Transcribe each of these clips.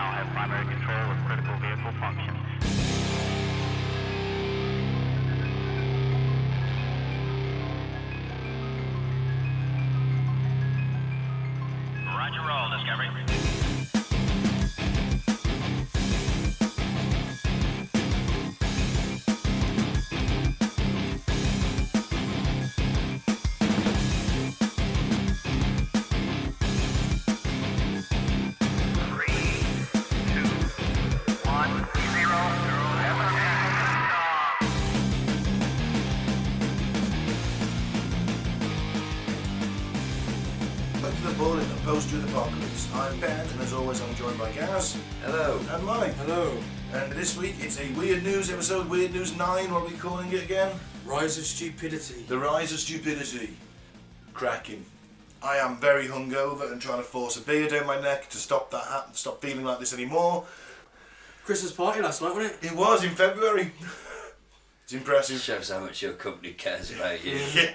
now have primary control of critical vehicle functions. Roger roll, Discovery. Post-truth apocalypse. I'm Ben, and as always, I'm joined by Gaz. Hello. And Mike. Hello. And this week it's a Weird News episode, Weird News 9, what are we calling it again? Rise of Stupidity. The Rise of Stupidity. Cracking. I am very hungover and trying to force a beer down my neck to stop that happening, stop feeling like this anymore. Christmas party last night, wasn't it? It was in February. It's impressive. Shows how much your company cares about you. Yeah.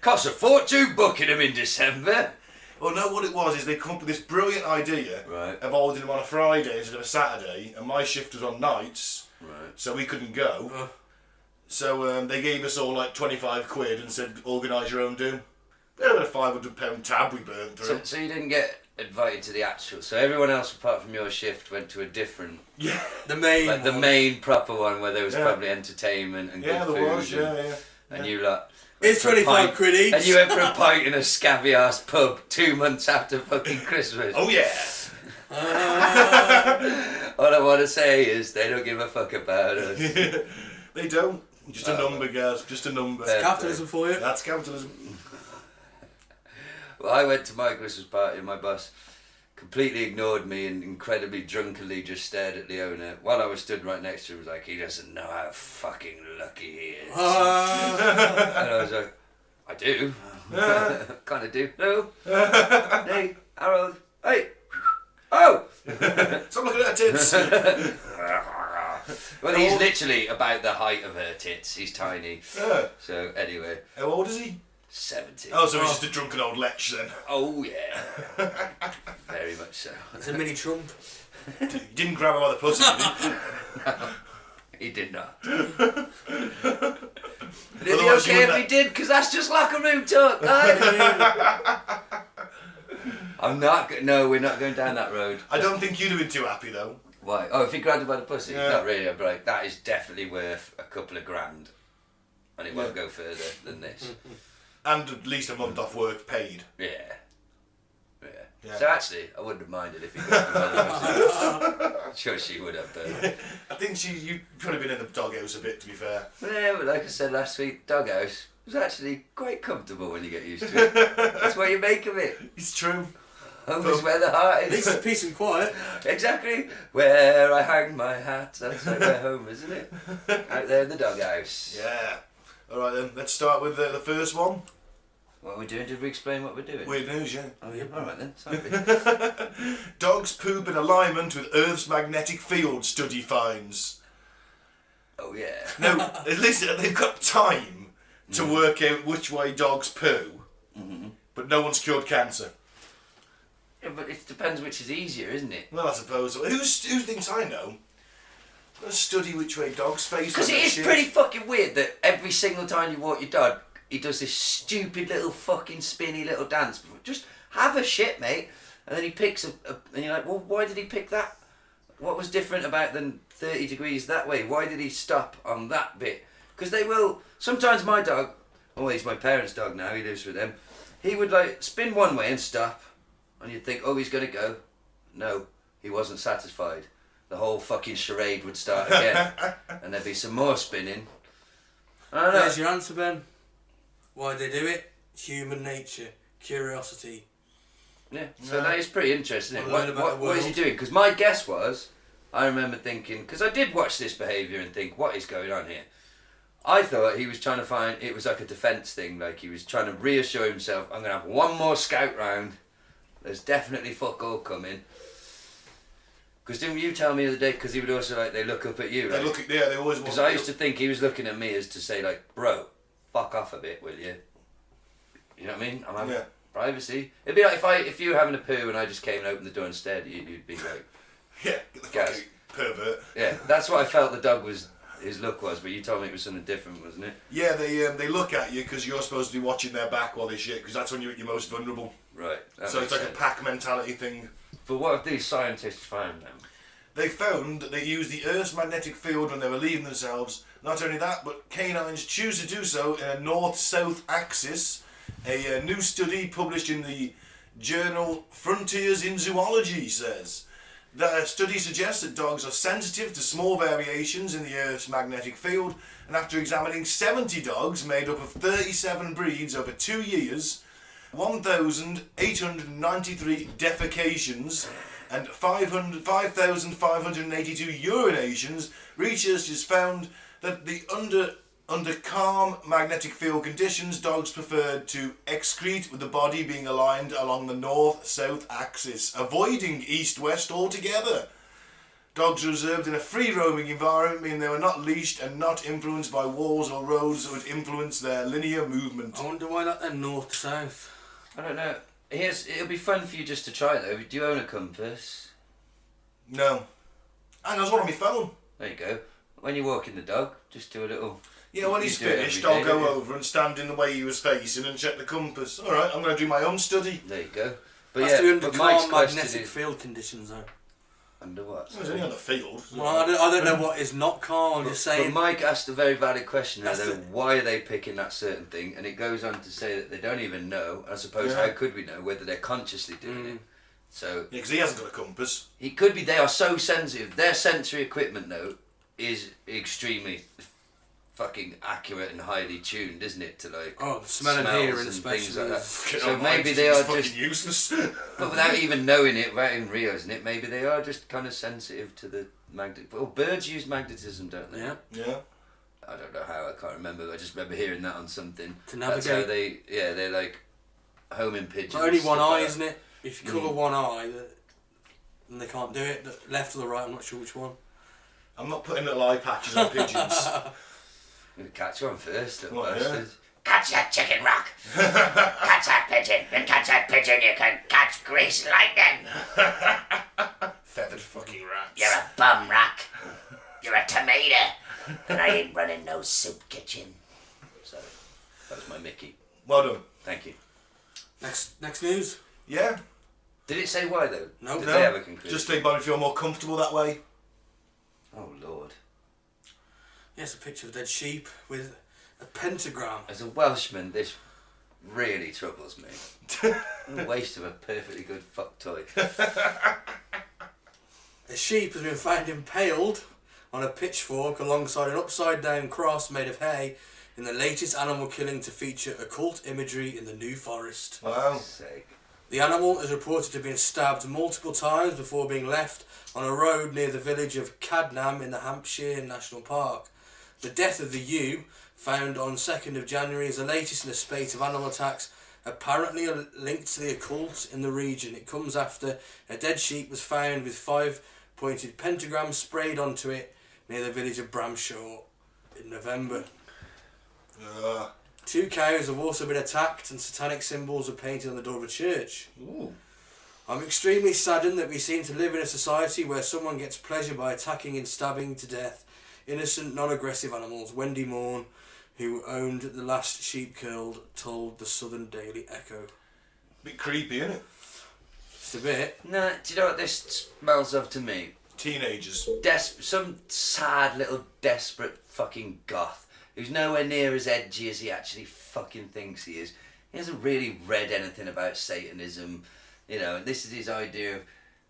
Costs a fortune booking them in December. Well, no, what it was is they come up with this brilliant idea Right. of holding them on a Friday instead of a Saturday, and my shift was on nights, Right. so we couldn't go. So they gave us all like 25 quid and said, organise your own do. They had a £500 tab we burnt through. So you didn't get invited to the actual. So everyone else apart from your shift went to a different. Yeah. The main Like the one. main proper one where there was Yeah. probably entertainment and Yeah, good there food. was, And yeah. you lot. It's went for a 25 pint- quid each. And you went for a pint in a scabby ass pub 2 months after fucking Christmas. Oh yeah. All I want to say is they don't give a fuck about us. They don't. Just a number, guys. Just a number. Capitalism for you. That's capitalism. Well, I went to my Christmas party and my boss completely ignored me and incredibly drunkenly just stared at the owner. While I was stood right next to him, was like, he doesn't know how fucking lucky he is. And I was like, I do. Kind of do. No. Hey, Harold. Hey. Oh! Stop looking at her tits. Well, he's literally about the height of her tits. He's tiny. So, anyway. How old is he? 70. Oh, so he's just a drunken old lech then. Oh, yeah. Very much so. It's a mini Trump. You didn't grab him by the pussy, did you? He did not. It'd be Otherwise you okay if wouldn't he did, because that's just locker room talk, guys. No, we're not going down that road. I don't think you'd have been too happy though. Why? Oh, if he grabbed her by the pussy? Yeah. Not really, I'd be like, that is definitely worth a couple of grand. And it won't go further than this. And at least a month off work paid. Yeah. Yeah. So actually, I wouldn't have minded if he grabbed her by the pussy. Sure she would have, though. I think you've probably been in the doghouse a bit, to be fair. Yeah, but like I said last week, doghouse was actually quite comfortable when you get used to it. That's what you make of it. It's true. Home is where the heart At least is. it's peace and quiet. Exactly. Where I hang my hat. That's like where home is, isn't it? Out there in the doghouse. Yeah. Alright then, let's start with the first one. What are we doing? Did we explain what we're doing? Weird news, yeah. Oh, yeah. Alright then. Sorry. Dogs poop in alignment with Earth's magnetic field, study finds. Oh, yeah. Now, listen, they've got time to work out which way dogs poo, but no one's cured cancer. Yeah, but it depends which is easier, isn't it? Well, I suppose. Who thinks I know? Let's study which way dogs face. Because when it they is shit. pretty fucking weird that every single time you walk your dog, he does this stupid little fucking spinny little dance. Just have a shit, mate. And then he picks and you're like, well, why did he pick that? What was different about than 30 degrees that way? Why did he stop on that bit? Because they will. Sometimes my dog, oh, he's my parents' dog now, he lives with them. He would like spin one way and stop. And you'd think, oh, he's going to go. No, he wasn't satisfied. The whole fucking charade would start again. And there'd be some more spinning. I don't know. There's your answer, Ben. Why they do it? Human nature. Curiosity. Yeah, so that is pretty interesting. Isn't it? Learn about the What is he world. doing? Because my guess was, I remember thinking, because I did watch this behaviour and think, what is going on here? I thought he was trying to find, it was like a defence thing, like he was trying to reassure himself, I'm going to have one more scout round. There's definitely fuck all coming. Because didn't you tell me the other day, because he would also like, they look up at you, right? They always want. Because I used to think he was looking at me as to say like, bro, fuck off a bit, will you? You know what I mean? I'm having privacy. It'd be like if you were having a poo and I just came and opened the door and stared at you, you'd be like, Yeah, get the Gaz. fucking pervert. Yeah, that's what I felt the dog was. His look was, but you told me it was something different, wasn't it? Yeah, they look at you because you're supposed to be watching their back while they shit, because that's when you're at your most vulnerable. Right. So it's like a pack mentality thing. But what have these scientists found then? They found that they used the Earth's magnetic field when they were leaving themselves. Not only that, but canines choose to do so in a north-south axis. A new study published in the journal Frontiers in Zoology says that a study suggests that dogs are sensitive to small variations in the Earth's magnetic field, and after examining 70 dogs made up of 37 breeds over 2 years, 1,893 defecations and 5,582 urinations, researchers found that under calm magnetic field conditions, dogs preferred to excrete with the body being aligned along the north-south axis, avoiding east-west altogether. Dogs were observed in a free-roaming environment, meaning they were not leashed and not influenced by walls or roads that would influence their linear movement. I wonder why that then north-south. I don't know. It'll be fun for you just to try though. Do you own a compass? No. And there's one on my phone. There you go. When you're walking the dog, just do a little... Yeah, when he's finished, I'll go over and stand in the way he was facing and check the compass. Alright, I'm going to do my own study. There you go. But That's yeah, to be under but Mike's calm question magnetic is... field conditions though. Under what? It's only on the field. Well, I don't know what is not calm, I'm just saying. But Mike asked a very valid question there, That's though. the- Why are they picking that certain thing? And it goes on to say that they don't even know. I suppose, Yeah. how could we know whether they're consciously doing it? So, Yeah, because he hasn't got a compass. it could be they are so sensitive. Their sensory equipment, though, is extremely fucking accurate and highly tuned, isn't it? To like Oh, the smell and smells hearing and especially things like that. is- So maybe they are fucking just, useless. but without even knowing it, without even realising it, maybe they are just kind of sensitive to the magnet. Well, birds use magnetism, don't they? Yeah. Yeah. I don't know how, I can't remember. I just remember hearing that on something. To That's how navigate. they're like homing pigeons. But only one stuff eye, like that. isn't it? If you cover one eye, then they can't do it. The left or the right, I'm not sure which one. I'm not putting little eye patches on pigeons. I'm gonna catch one first, little What, yeah? bastard. Catch that chicken, Rock. Catch that pigeon. And catch that pigeon, you can catch grease lightning. Feathered fucking rats. You're a bum, Rock. You're a tomato. And I ain't running no soup kitchen. So, that was my Mickey. Well done. Thank you. Next news. Yeah. Did it say why though? No. Did No. they have a conclusion? Just think, Bobby, feel more comfortable that way. Oh Lord. Yes, a picture of a dead sheep with a pentagram. As a Welshman, this really troubles me. What a waste of a perfectly good fuck toy. A sheep has been found impaled on a pitchfork alongside an upside-down cross made of hay in the latest animal killing to feature occult imagery in the New Forest. Wow. Sake. The animal is reported to have been stabbed multiple times before being left on a road near the village of Cadnam in the Hampshire National Park. The death of the ewe, found on 2nd of January, is the latest in a spate of animal attacks apparently linked to the occult in the region. It comes after a dead sheep was found with 5-pointed pentagrams sprayed onto it near the village of Bramshaw in November. 2 cows have also been attacked and satanic symbols are painted on the door of a church. Ooh. I'm extremely saddened that we seem to live in a society where someone gets pleasure by attacking and stabbing to death innocent, non-aggressive animals. Wendy Morn, who owned the last sheep killed, told the Southern Daily Echo. Bit creepy, isn't it? Just a bit. Nah, do you know what this smells of to me? Teenagers. Some sad little desperate fucking goth who's nowhere near as edgy as he actually fucking thinks he is. He hasn't really read anything about Satanism, you know, and this is his idea of,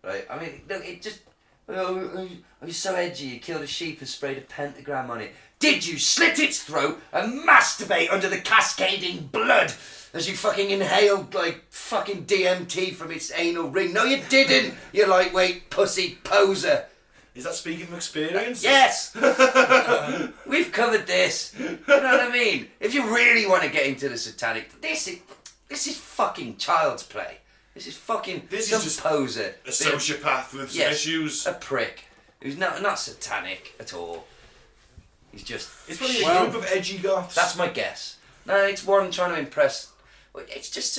like, I mean, look, it just, oh, he's so edgy, he killed a sheep and sprayed a pentagram on it. Did you slit its throat and masturbate under the cascading blood as you fucking inhaled, like, fucking DMT from its anal ring? No, you didn't, you lightweight pussy poser. Is that speaking from experience? Yes! We've covered this. You know what I mean? If you really want to get into the satanic, this is fucking child's play. This is fucking This some is just poser. A sociopath with some Yes, issues. a prick. Who's not satanic at all. He's just... It's probably Well, a group of edgy goths. That's my guess. No, it's one trying to impress... It's just...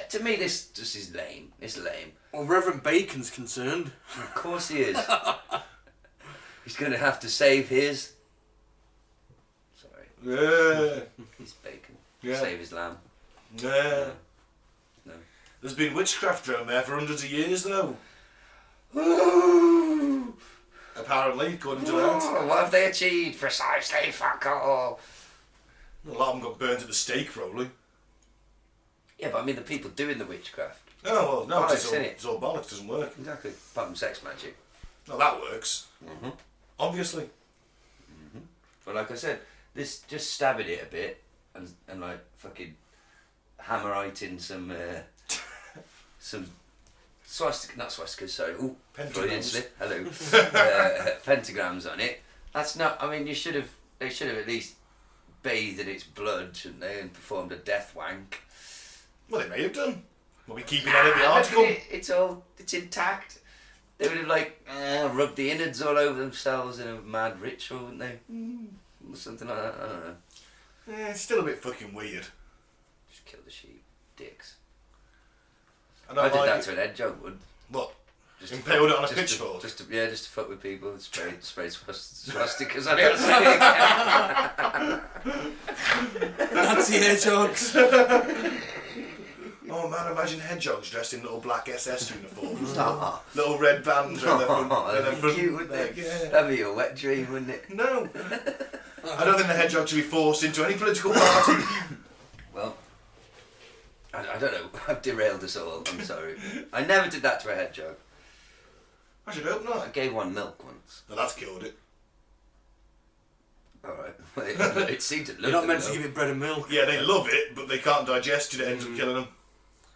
To me, this just is lame. It's lame. Well, Reverend Bacon's concerned. Of course he is. He's going to have to save his... Sorry. Yeah. His bacon. Yeah. Save his lamb. Yeah. No. There's been witchcraft around there for hundreds of years, though. Apparently, according to that. Oh, what have they achieved? Precisely fuck all. A lot of them got burnt at the stake, probably. Yeah, but I mean the people doing the witchcraft. Oh, well, no, Bollocks, it's all bollocks, doesn't work. Exactly. Apart from sex magic. No, that works. Mm-hmm. Obviously. Mm-hmm. But like I said, this just stabbing it a bit and like fucking hammeriting some swastika, not swastikas, sorry. Ooh, Freudian slip. Hello. Pentagrams on it. That's not. I mean, they should have at least bathed in its blood, shouldn't they, and performed a death wank. Well, they may have done. We'll be keeping that in the article. It's intact. They would have like rubbed the innards all over themselves in a mad ritual, wouldn't they? Or something like that. I don't know. It's still a bit fucking weird. Just kill the sheep, dicks. I did that to an hedgehog, would. What? Just impaled it on a just pitchfork? Just to fuck with people. Spray swastikas on it. Nazi hedgehogs. Oh man, imagine hedgehogs dressed in little black SS uniforms. Oh. Little red bands around their front. That'd be cute, wouldn't it? Yeah. That'd be a wet dream, wouldn't it? No. I don't think the hedgehog should be forced into any political party. Well, I don't know. I've derailed us all. I'm sorry. I never did that to a hedgehog. I should hope I not. gave one milk once. Well, that's killed it. Alright. It seemed to love You're not the meant milk. to give it bread and milk. Yeah, they love it, but they can't digest it. It ends up killing them.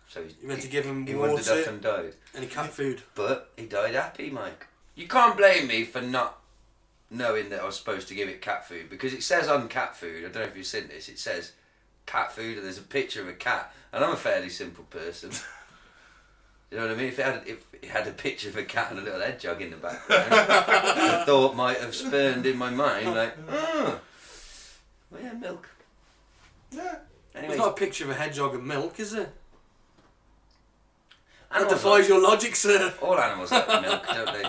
So You're meant to give him he wandered water up and died. and cat food. But he died happy, Mike. You can't blame me for not knowing that I was supposed to give it cat food, because it says on cat food, I don't know if you've seen this, it says cat food and there's a picture of a cat, and I'm a fairly simple person. You know what I mean? If it had a picture of a cat and a little hedgehog in the background, the thought might have spurned in my mind like, oh, well, yeah, milk. Yeah. Anyway, There's not a picture of a hedgehog and milk, is there? That animals defies your logic, sir. all animals like milk, don't they?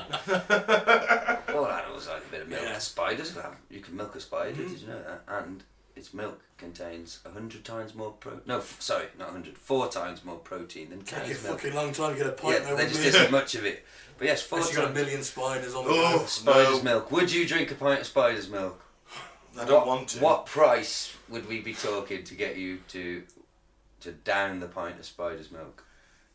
All animals like a bit of milk. Yeah. Spiders, you can milk a spider, did you know that? And its milk contains 100 times more protein. No, sorry, not 100. 4 times more protein than Take a cow's milk. fucking long time to get a pint Yeah, there, there wouldn't just it? isn't much of it. But yes, 4 Unless you got a times. million spiders on the Oh, go. Spider's no. milk. Would you drink a pint of spider's milk? I don't want to. What price would we be talking to get you to down the pint of spider's milk?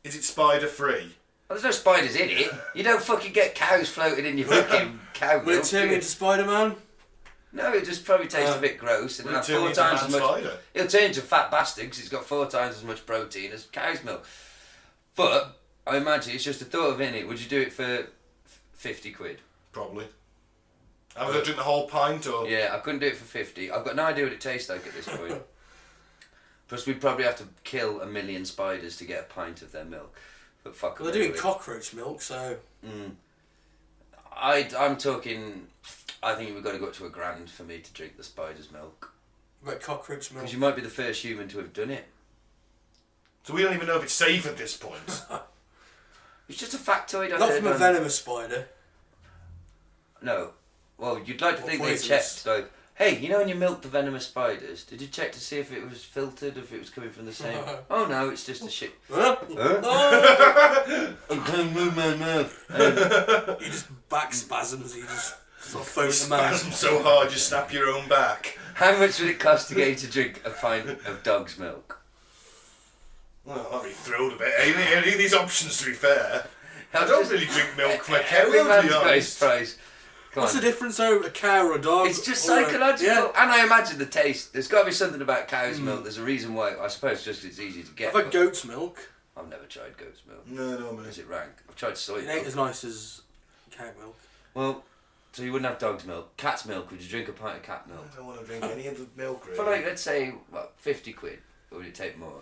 Is it spider free? Well, there's no spiders in it. You don't fucking get cows floating in your fucking cow milk. Will it turn do me you? into Spider-Man? No, it just probably tastes a bit gross, and will it'll it have turn 4 into times as a much. spider? It'll turn into a fat bastard because it's got 4 times as much protein as cow's milk. But I imagine it's just a thought of in it. Would you do it for 50 quid? Probably. Have I got to drink the whole pint or? Yeah, I couldn't do it for 50. I've got no idea what it tastes like at this point. Plus, we'd probably have to kill 1 million spiders to get a pint of their milk. But fuck. Well, they're doing cockroach milk, so... I'm talking. I think we've got to go up to £1,000 for me to drink the spider's milk. About cockroach milk. Because you might be the first human to have done it. So we don't even know if it's safe at this point. It's just a factoid. I Not heard from a on- venomous spider. No. Well, you'd like to Or think they poisonous. checked, like, hey, you know when you milk the venomous spiders, did you check to see if it was filtered, if it was coming from the same... Oh no, it's just a shit... Huh? Huh? I can't move my mouth. You just back spasms, you just sort of foam at the mouth. Spasm so hard you snap your own back. How much would it cost to get you to drink a pint of dog's milk? Well, I'll be thrilled a bit. Any of these options, to be fair. I Just- don't really drink milk from a cow, Every to man's be got his honest. price. Come What's on. the difference though, a cow or a dog? It's just or a- psychological, Yeah. and I imagine the taste. There's got to be something about cow's milk. There's a reason why. I suppose just it's easy to get. I've had but goat's milk. I've never tried goat's milk. No, man. Is it rank? I've tried soy It ain't milk. as nice as cow milk. Well, so you wouldn't have dog's milk. Cat's milk? Would you drink a pint of cat milk? I don't want to drink any of the milk, really. For like, let's say, what, 50 quid? Or would it take more?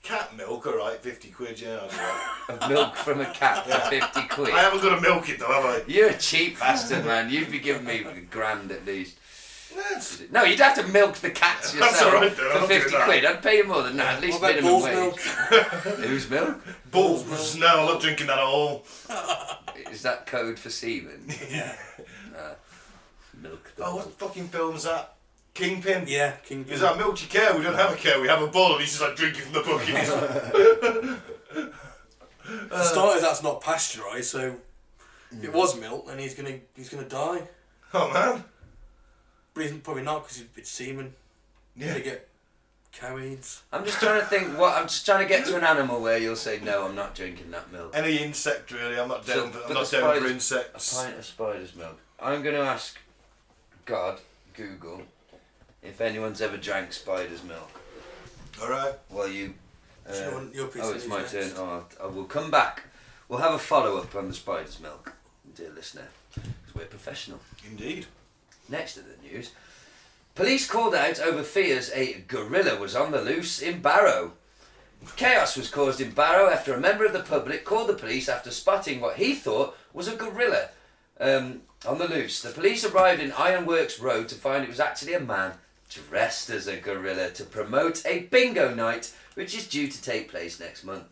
Cat milk, alright, 50 quid, yeah. I'll do that. Of milk from a cat for 50 quid? I haven't got to milk it though, have I? You're a cheap bastard, man. You'd be giving me £1,000 at least. Yes. No, you'd have to milk the cats yourself That's alright then, I'm for not doing 50 that. quid. I'd pay you more than that, at least What about minimum bull's wage. milk? Whose milk? Bulls. No, I'm not drinking that at all. Is that code for semen? Yeah. Milk the Oh, bull. what fucking film's that? Kingpin? Yeah, King. Is that milk your cow? We don't have a cow, we have a bull, and he's just like drinking from the bucket. He's like, For starters, that's not pasteurised, so if it was milk, then he's gonna die. oh man. But he's probably not because it's semen. Yeah. They get cow AIDS. I'm just trying to think. I'm just trying to get to an animal where you'll say no. I'm not drinking that milk. Any insect really, I'm not down So, for, but I'm not the down for spiders- insects. A pint of spider's milk. I'm going to ask Google, if anyone's ever drank spider's milk. Alright. Well, you. Do you want your piece Oh, of it's news my next? turn. Oh, I will come back. We'll have a follow up on the spider's milk, dear listener, because we're professional. Indeed. Next to the news, police called out over fears a gorilla was on the loose in Barrow. Chaos was caused in Barrow after a member of the public called the police after spotting what he thought was a gorilla on the loose. The police arrived in Ironworks Road to find it was actually a man dressed as a gorilla to promote a bingo night which is due to take place next month.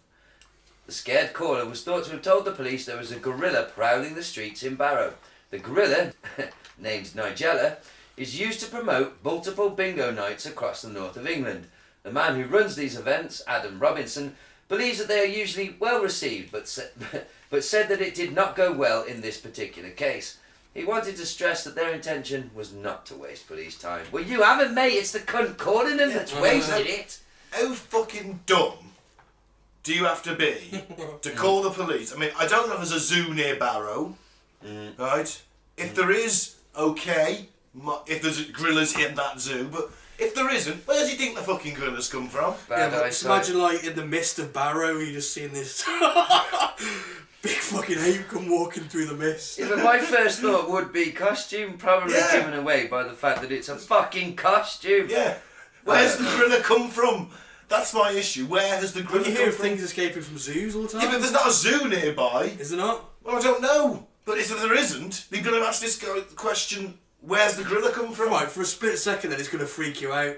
The scared caller was thought to have told the police there was a gorilla prowling the streets in Barrow. The gorilla, named Nigella, is used to promote multiple bingo nights across the north of England. The man who runs these events, Adam Robinson, believes that they are usually well received, but said that it did not go well in this particular case. He wanted to stress that their intention was not to waste police time. Well, you haven't, mate. It's the cunt calling them that's wasted it. How fucking dumb do you have to be to call the police? I mean, I don't know if there's a zoo near Barrow, right? If there is, okay. If there's gorillas in that zoo, but if there isn't, where do you think the fucking gorillas come from? Yeah, Bad but eyesight. imagine like in the mist of Barrow, you just seeing this big fucking ape come walking through the mist. Yeah, but my first thought would be costume, probably Yeah. given away by the fact that it's a fucking costume. Yeah. Where's the gorilla come from? That's my issue. Where has the When gorilla you come hear of from? things escaping from zoos all the time, Yeah, but there's not a zoo nearby. is there not? Well, I don't know. But if there isn't, you're going to ask this guy the question, where's the gorilla come from? Right, for a split second, then it's going to freak you out.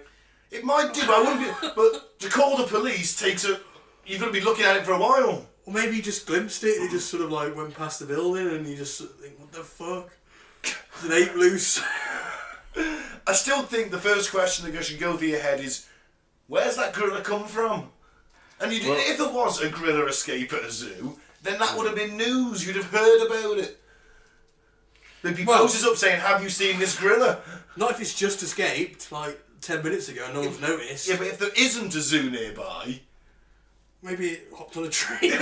It might do, but I wouldn't be... But to call the police takes a... You're going to be looking at it for a while. Or maybe you just glimpsed it and you just sort of like went past the building and you just sort of think, what the fuck? There's an ape loose. I still think the first question that should go through your head is, where's that gorilla come from? And if there was a gorilla escape at a zoo, then that would have been news. You'd have heard about it. There'd be posters up saying, have you seen this gorilla? Not if it's just escaped, like 10 minutes ago and no one's noticed. Yeah, but if there isn't a zoo nearby, Maybe it hopped on a train.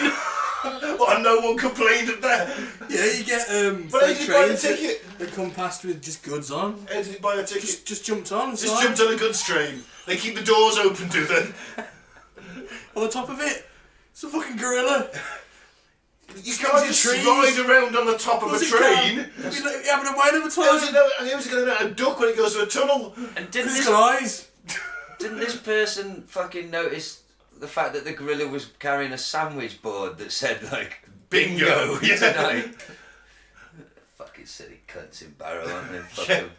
well, and no one complained at that. Yeah, you get But how fake did you buy the trains ticket? that come past with just goods on. How did you buy a ticket? Just jumped on and Just jumped on a goods train. They keep the doors open, do they? on the top of it. It's a fucking gorilla. You can't just trees. ride around on the top of a What's it train. got? You're like having a whale of a How's time. it going to know how to duck when it goes to a tunnel? And Because it's got eyes. didn't this person fucking notice the fact that the gorilla was carrying a sandwich board that said like Bingo, yeah. tonight? Fucking silly cunts in Barrow, aren't they? Fuck Yeah. them.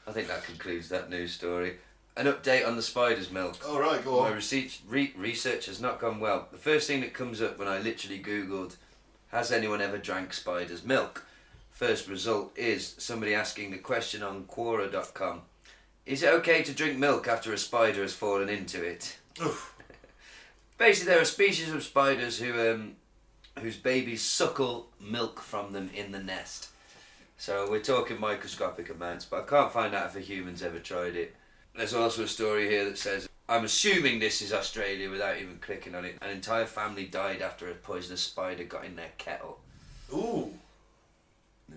I think that concludes that news story. An update on the spider's milk. All right, go My on. research has not gone well. The first thing that comes up when I literally googled, has anyone ever drank spider's milk? First result is somebody asking the question on Quora.com. Is it okay to drink milk after a spider has fallen into it? Oof. Basically, there are species of spiders whose babies suckle milk from them in the nest. So we're talking microscopic amounts, but I can't find out if a human's ever tried it. There's also a story here that says, I'm assuming this is Australia without even clicking on it, an entire family died after a poisonous spider got in their kettle. Ooh. Yeah.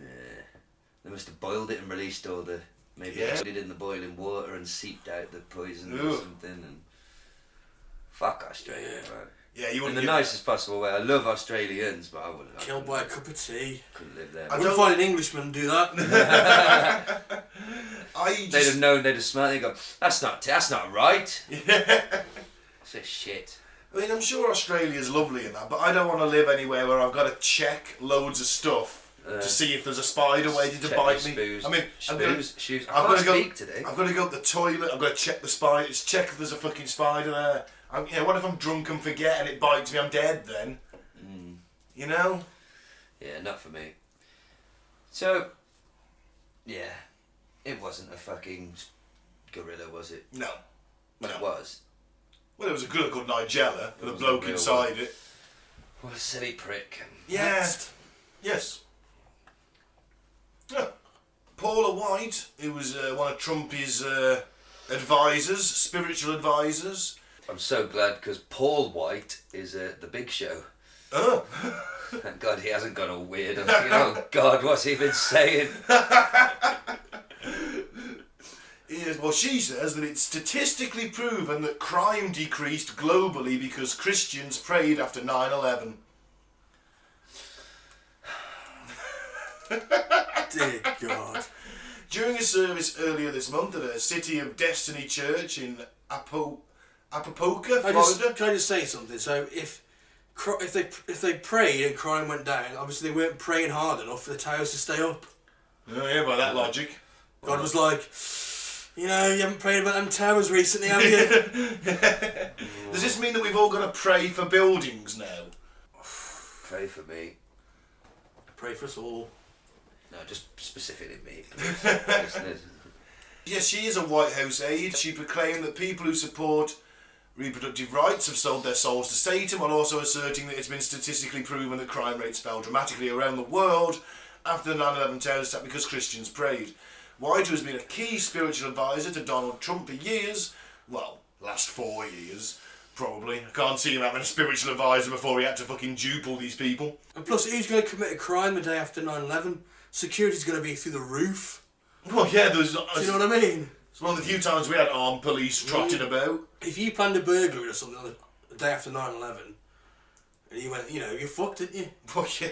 They must have boiled it and released all the... Maybe Yeah. put it in the boiling water and seeped out the poison or Ooh. something. And fuck Australia, man. Yeah, you In wouldn't the give- nicest possible way. I love Australians, but I wouldn't. Killed by a cup of tea. Couldn't live there. I I wouldn't don't- find an Englishman do that. They'd have known. They'd have smelled. They'd go, that's not right. Yeah. It's a shit. I mean, I'm sure Australia's lovely and that, but I don't want to live anywhere where I've got to check loads of stuff to see if there's a spider waiting to bite me. Spoos. I mean, I've got to go. speak today. I've got to go to the toilet. I've got to check the spiders. Check if there's a fucking spider there. What if I'm drunk and forget and it bites me? I'm dead then. You know? Yeah, not for me. So, yeah, it wasn't a fucking gorilla, was it? No. Well, No. it was. Well, it was a gorilla called Nigella with a was bloke a real inside one. it. What a silly prick. Yeah. Next. Yes. Yeah. Paula White, who was one of Trumpy's advisors, spiritual advisors. I'm so glad because Paul White is the Big Show. Oh. Thank God he hasn't gone all weird. I'm thinking, oh God, what's he been saying? Yes, well, she says that it's statistically proven that crime decreased globally because Christians prayed after 9/11. Dear God. During a service earlier this month at a City of Destiny church in Apopka, Florida. Can I just say something? So if they prayed and crime went down, obviously they weren't praying hard enough for the towers to stay up. Oh yeah, by that logic. God was like, you haven't prayed about them towers recently, have you? Does this mean that we've all got to pray for buildings now? Pray for me. Pray for us all. No, just specifically me. Listeners. Yes, she is a White House aide. She proclaimed that people who support reproductive rights have sold their souls to Satan, while also asserting that it's been statistically proven that crime rates fell dramatically around the world after the 9/11 terrorist attack because Christians prayed. White, who has been a key spiritual advisor to Donald Trump for years, well, last 4 years, probably. I can't see him having a spiritual advisor before he had to fucking dupe all these people. And plus, who's going to commit a crime the day after 9/11? Security's going to be through the roof. Well, yeah, there's... Do you know what I mean? It's one of the few times we had armed police trotting about. If you planned a burglary or something on the day after 9/11, and you went, you're fucked, didn't you? Well, yeah.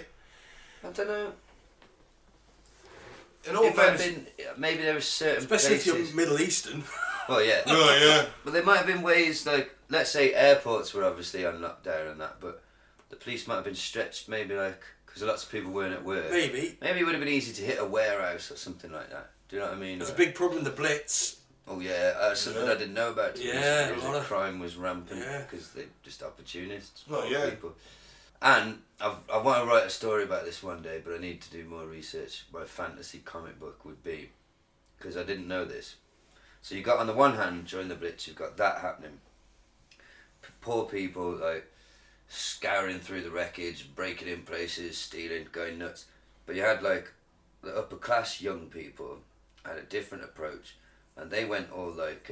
I don't know. In all It might have fairness... been, maybe there were certain Especially places. if you're Middle Eastern. Well, yeah. Oh, yeah. But there might have been ways, like, let's say airports were obviously on lockdown and that, but the police might have been stretched, maybe like, because lots of people weren't at work. Maybe. Maybe it would have been easy to hit a warehouse or something like that. Do you know what I mean? There's a Or- big problem in the Blitz. Oh yeah, something Yeah. I didn't know about. Yeah, was a lot that of- crime was rampant Yeah. because they're just opportunists. Oh, yeah. People. And I want to write a story about this one day, but I need to do more research. My fantasy comic book would be, because I didn't know this. So you got on the one hand during the Blitz, you've got that happening. Poor people like scouring through the wreckage, breaking in places, stealing, going nuts. But you had like the upper class young people had a different approach, and they went all like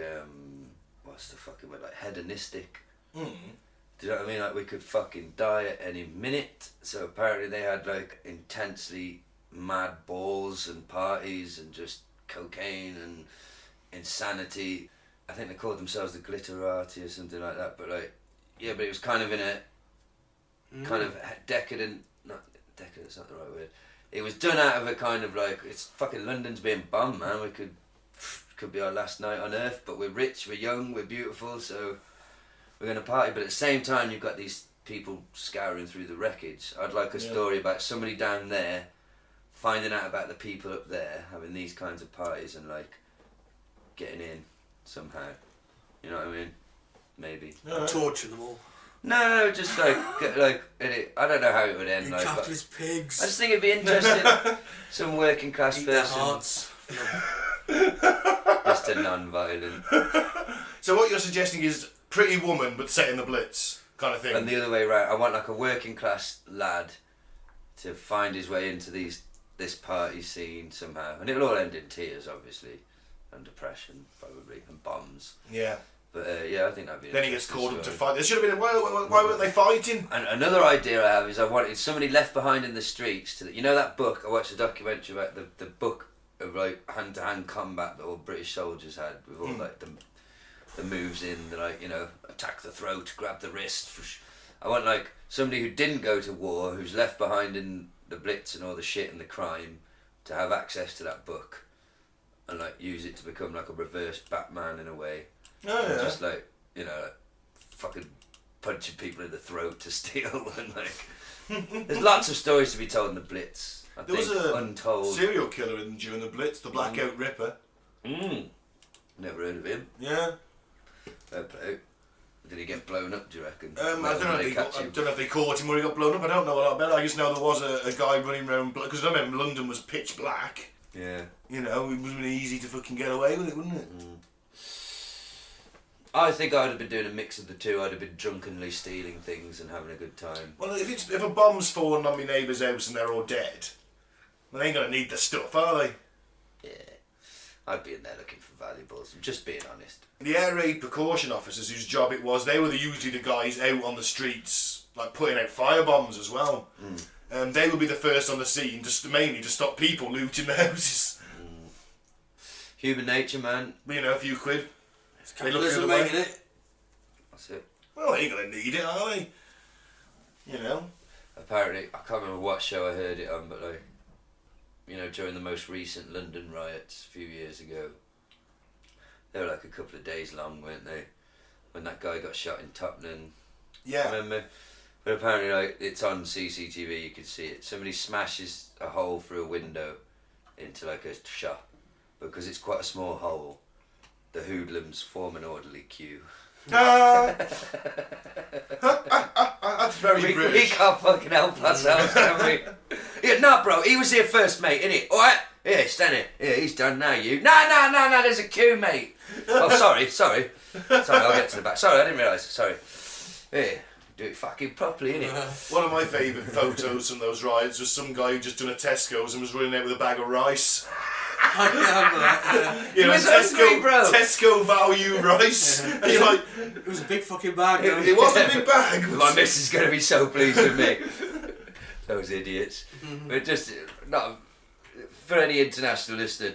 what's the fucking word, like hedonistic. Mm. Do you know what I mean? Like we could fucking die at any minute. So apparently they had like intensely mad balls and parties and just cocaine and insanity. I think they called themselves the Glitterati or something like that. But like, yeah, but it was kind of in a kind of decadent. Not decadent's not the right word. It was done out of a kind of like, it's fucking London's being bombed, man. We could be our last night on Earth, but we're rich, we're young, we're beautiful, so we're going to party. But at the same time, you've got these people scouring through the wreckage. I'd like a story about somebody down there finding out about the people up there having these kinds of parties and like getting in somehow. You know what I mean? Maybe. Torture them all. No, just like I don't know how it would end. You Like, but capitalist pigs. I just think it'd be interesting. Some working class Eat their person, hearts. Mr. Non-violent, So what you're suggesting is Pretty Woman, but set in the Blitz kind of thing. and the other way around. I want like a working class lad to find his way into this party scene somehow, and it'll all end in tears, obviously, and depression probably, and bombs. Yeah. But yeah, I think that'd be. Then he gets interesting called up to story. fight. There should have been. Why weren't they fighting? And another idea I have is I wanted somebody left behind in the streets to, you know, that book, I watched a documentary about the book of like hand-to-hand combat that all British soldiers had with all like the moves in, the like, you know, attack the throat, grab the wrist. I want like somebody who didn't go to war, who's left behind in the Blitz and all the shit and the crime, to have access to that book and like use it to become like a reverse Batman in a way. Oh, And yeah. just like, you know, fucking punching people in the throat to steal and like there's lots of stories to be told in the Blitz. There was a untold serial killer during the Blitz, the Blackout Ripper. Never heard of him. Yeah. Fair play. Did he get blown up, do you reckon? I don't know if they caught him or he got blown up. I don't know a lot about it. I just know there was a guy running around, because I remember London was pitch black. Yeah. You know, it wasn't easy to fucking get away with it, wouldn't it? I think I'd have been doing a mix of the two. I'd have been drunkenly stealing things and having a good time. Well, if a bomb's fallen on my neighbour's house and they're all dead, they ain't gonna need the stuff, are they? Yeah. I'd be in there looking for valuables. I'm just being honest. The air raid precaution officers whose job it was, they were usually the guys out on the streets, like putting out firebombs as well. They would be the first on the scene, mainly to stop people looting the houses. Human nature, man. You know, a few quid. It's capitalism making it. That's it. Well, they ain't gonna need it, are they? You know. Apparently, I can't remember what show I heard it on, but like, you know, during the most recent London riots a few years ago, they were like a couple of days long, weren't they? When that guy got shot in Tottenham. Yeah. Remember? But apparently, like, it's on CCTV, you can see it. Somebody smashes a hole through a window into like a shop. Because it's quite a small hole, the hoodlums form an orderly queue. That's very We British. can't fucking help ourselves, can we? Yeah, no, bro, he was here first, mate, innit? Alright? Yeah, stand it. Yeah, he's done now, you. No, there's a queue, mate. Oh, sorry. Sorry, I'll get to the back. Sorry, I didn't realise. Sorry. Yeah, do it fucking properly, innit? One of my favourite photos from those riots was some guy who just done a Tesco's and was running out with a bag of rice. I remember that. You know, was hungry, bro. Tesco value rice. And you're like, It was a big fucking bag. Though. it was a big bag. My missus is going to be so pleased with me. Those idiots. But just, not for any international listener,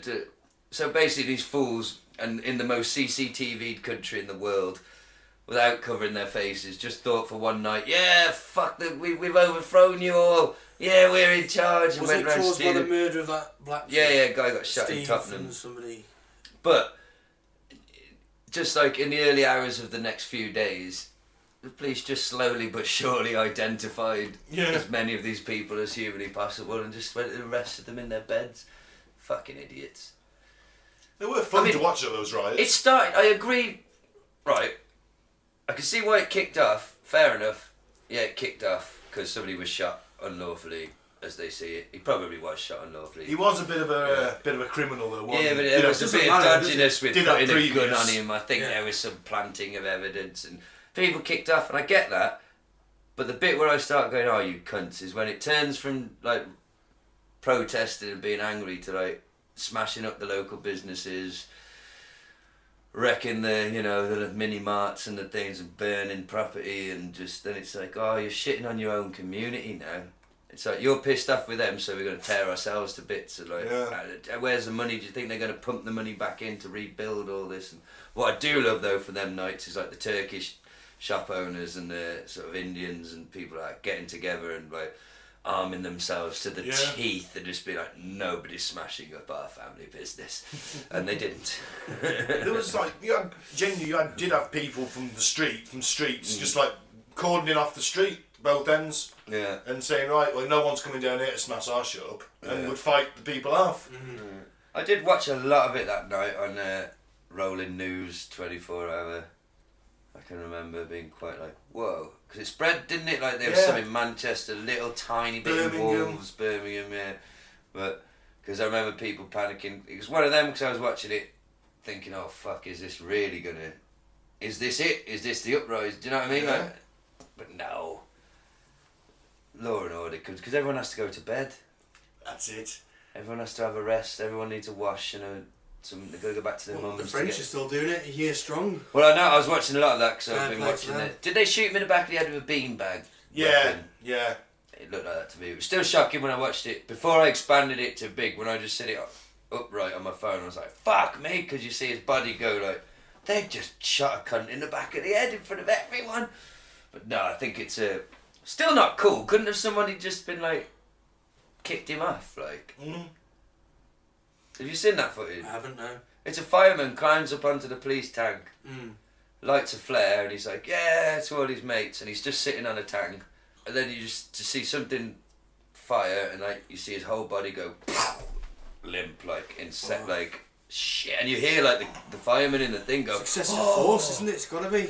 so basically these fools, and in the most CCTV'd country in the world, without covering their faces, just thought for one night, yeah, fuck, we've overthrown you all. Yeah, we're in charge. And Was went it around caused by stealing. the murder of that black Yeah, guy got shot in Steve Tottenham. and somebody? But just like in the early hours of the next few days, the police just slowly but surely identified as many of these people as humanly possible and just arrested them in their beds. Fucking idiots. They were fun to watch at those riots. It started, I agree, right, I can see why it kicked off, fair enough. Yeah, it kicked off because somebody was shot unlawfully, as they see it. He probably was shot unlawfully. He was a bit of a criminal though, wasn't Yeah, he? but there was a bit of dodginess with Did that putting a gun previous. on him. I think there was some planting of evidence and people kicked off, and I get that. But the bit where I start going, oh, you cunts, is when it turns from like protesting and being angry to like smashing up the local businesses, wrecking the mini marts and the things and burning property, and just then it's like, oh, you're shitting on your own community now. It's like you're pissed off with them, so we're going to tear ourselves to bits. And like, where's the money? Do you think they're going to pump the money back in to rebuild all this? And what I do love though for them nights is like the Turkish shop owners and the sort of Indians and people like getting together and like arming themselves to the teeth and just be like, nobody's smashing up our family business. And they didn't. There was like, you did have people from streets, just like cordoning off the street, both ends, and saying, right, well, no one's coming down here to smash our shit up, and would fight the people off. I did watch a lot of it that night on Rolling News 24 Hour. I can remember being quite like, whoa, because it spread, didn't it? Like there was some in Manchester, little tiny bit in Wolves, Birmingham, but because I remember people panicking. It was one of them because I was watching it, thinking, oh fuck, is this really gonna? Is this it? Is this the uprise? Do you know what I mean? Like, but no. Law and order, because everyone has to go to bed. That's it. Everyone has to have a rest. Everyone needs a wash and they've got to go back to their mums. The French are still doing it, a year strong. Well, I know, I was watching a lot of that because I've been watching it. Did they shoot him in the back of the head with a beanbag? Yeah. It looked like that to me. It was still shocking when I watched it. Before I expanded it to big, when I just set it upright on my phone, I was like, fuck me, because you see his body go like, they just shot a cunt in the back of the head in front of everyone. But no, I think it's still not cool. Couldn't have somebody just been like, kicked him off, like... Have you seen that footage? I haven't, no. It's a fireman climbs up onto the police tank, lights a flare, and he's like, yeah, to all his mates, and he's just sitting on a tank, and then you just to see something fire, and like you see his whole body go limp, like like shit, and you hear like the fireman in the thing go. Excessive force, isn't it? It's got to be.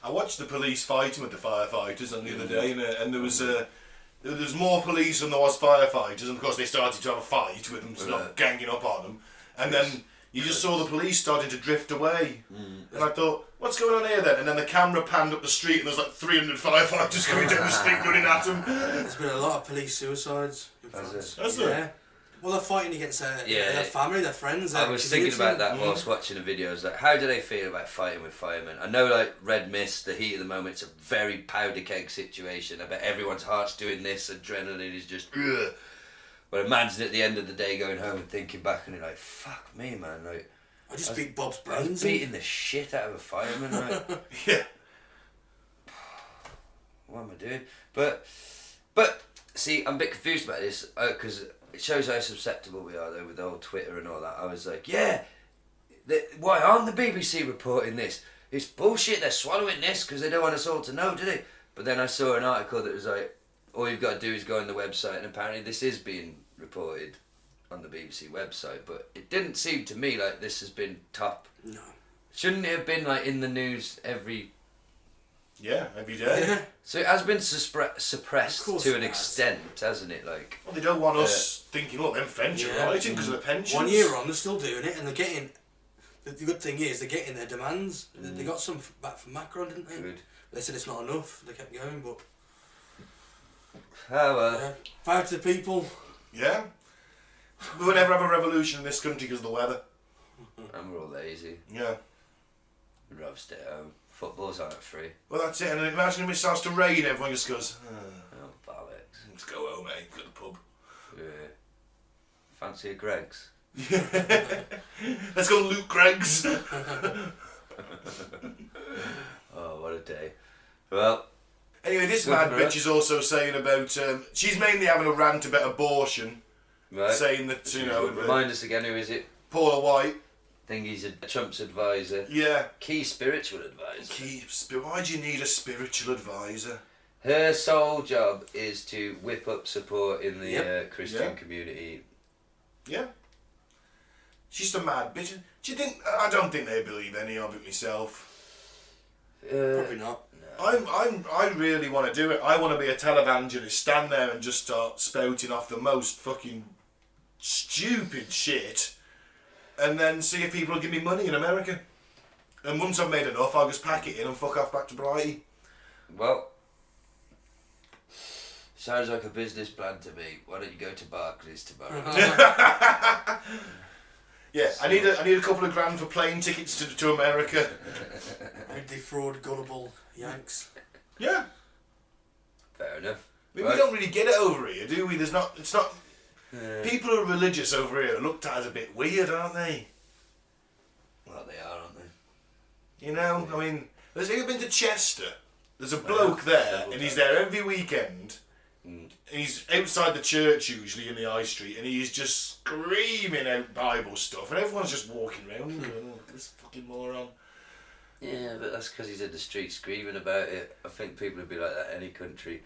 I watched the police fighting with the firefighters on the other day, and there was more police than there was firefighters, and of course they started to have a fight with them, so not ganging up on them, and then you just saw the police starting to drift away, and I thought, what's going on here then? And then the camera panned up the street, and there's like 300 firefighters coming down the street running at them. There's been a lot of police suicides in France. Has there? Yeah. Well, they're fighting against their family, their friends. I was thinking about that whilst watching the videos. Like, how do they feel about fighting with firemen? I know, like red mist, the heat of the moment, it's a very powder keg situation. I bet everyone's heart's doing this. Adrenaline is just. Ugh. But imagine at the end of the day going home and thinking back and you're like, fuck me, man. Like, I just beat Bob's I was brains. beating the shit out of a fireman. Like, Yeah. what am I doing? But see, I'm a bit confused about this because it shows how susceptible we are though with the whole Twitter and all that. I was like, yeah, why aren't the BBC reporting this? It's bullshit. They're swallowing this because they don't want us all to know, do they? But then I saw an article that was like, all you've got to do is go on the website, and apparently this is being reported on the BBC website. But it didn't seem to me like this has been top. No. Shouldn't it have been like in the news every? Yeah, every day. Yeah. So it has been suppressed Of course to an it has. extent, hasn't it? Like, Well, they don't want us thinking, look, them French are writing because of the pensions. 1 year on, they're still doing it, and they're getting. The good thing is they're getting their demands. They got some back from Macron, didn't they? good. They said it's not enough. They kept going, but Oh well. yeah. Power to the people. Yeah. We'll never have a revolution in this country because of the weather. And we're all lazy. Yeah. We'd rather stay at home. Football's aren't free. Well, that's it. And then imagine if it starts to rain, everyone just goes, Oh, bollocks. let's go home, mate. Go to the pub. Yeah. Fancy a Greg's? Let's go Luke Greg's. Oh, what a day. Well, Anyway, this Good mad for bitch her. is also saying about... she's mainly having a rant about abortion, right. saying that, you know... Remind us again, who is it? Paula White. I think he's a Trump's advisor. Yeah. Key spiritual advisor. Why do you need a spiritual advisor? Her sole job is to whip up support in the Christian Yeah. community. Yeah. She's a mad bitch. Do you think... I don't think they believe any of it myself. Probably not. I really want to do it. I want to be a televangelist, stand there and just start spouting off the most fucking stupid shit, and then see if people will give me money in America. And once I've made enough, I'll just pack it in and fuck off back to Blighty. Well, sounds like a business plan to me. Why don't you go to Barclays tomorrow? Yeah, I need a couple of grand for plane tickets to America. I'd defraud gullible Yanks. Yeah. Fair enough. I mean, Right. we don't really get it over here, do we? It's not... People who are religious over here are looked at as a bit weird, aren't they? Well, they are, aren't they? You know, I mean, have you been to Chester? There's a bloke there, and he's there every weekend. And he's outside the church usually in the high street, and he's just screaming out Bible stuff, and everyone's just walking around and going, "Oh, this fucking moron." Yeah, but that's because he's in the street screaming about it. I think people would be like that in any country.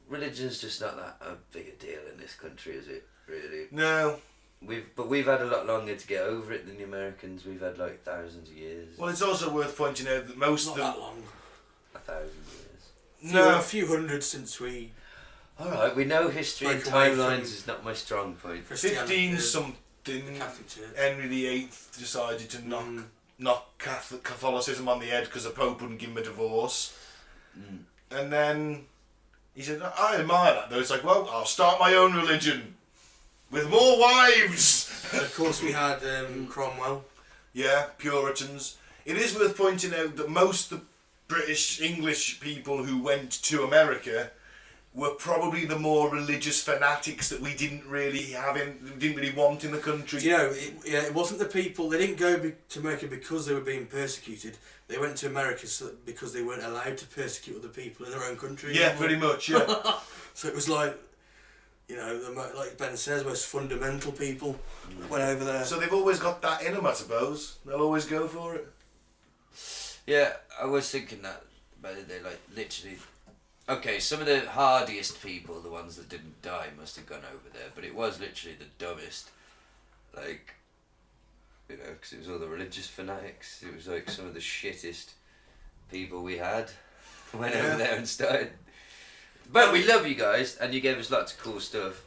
Religion's just not that a big a deal in this country, is it? Really? No. We've had a lot longer to get over it than the Americans. We've had like thousands of years. Well, it's also worth pointing out that most Not of that them... long. 1,000 years. No. A few hundred since we. Alright, we know history and Break away timelines from is not my strong point. 15-something, The Catholic Church. Henry VIII decided to knock Catholicism on the head because the Pope wouldn't give him a divorce. And then he said, I admire that though. It's like, well, I'll start my own religion with more wives. And of course, we had Cromwell. Yeah, Puritans. It is worth pointing out that most of the British English people who went to America were probably the more religious fanatics that we didn't really want in the country. You know, it wasn't the people. They didn't go to America because they were being persecuted. They went to America because they weren't allowed to persecute other people in their own country. Yeah, pretty much. Yeah. So it was like, you know, like Ben says, most fundamental people went over there. So they've always got that in them, I suppose. They'll always go for it. Yeah, I was thinking that about it. They like literally Okay, some of the hardiest people, the ones that didn't die, must have gone over there, but it was literally the dumbest. Like, you know, because it was all the religious fanatics. It was like some of the shittest people we had went over there and started. But we love you guys, and you gave us lots of cool stuff,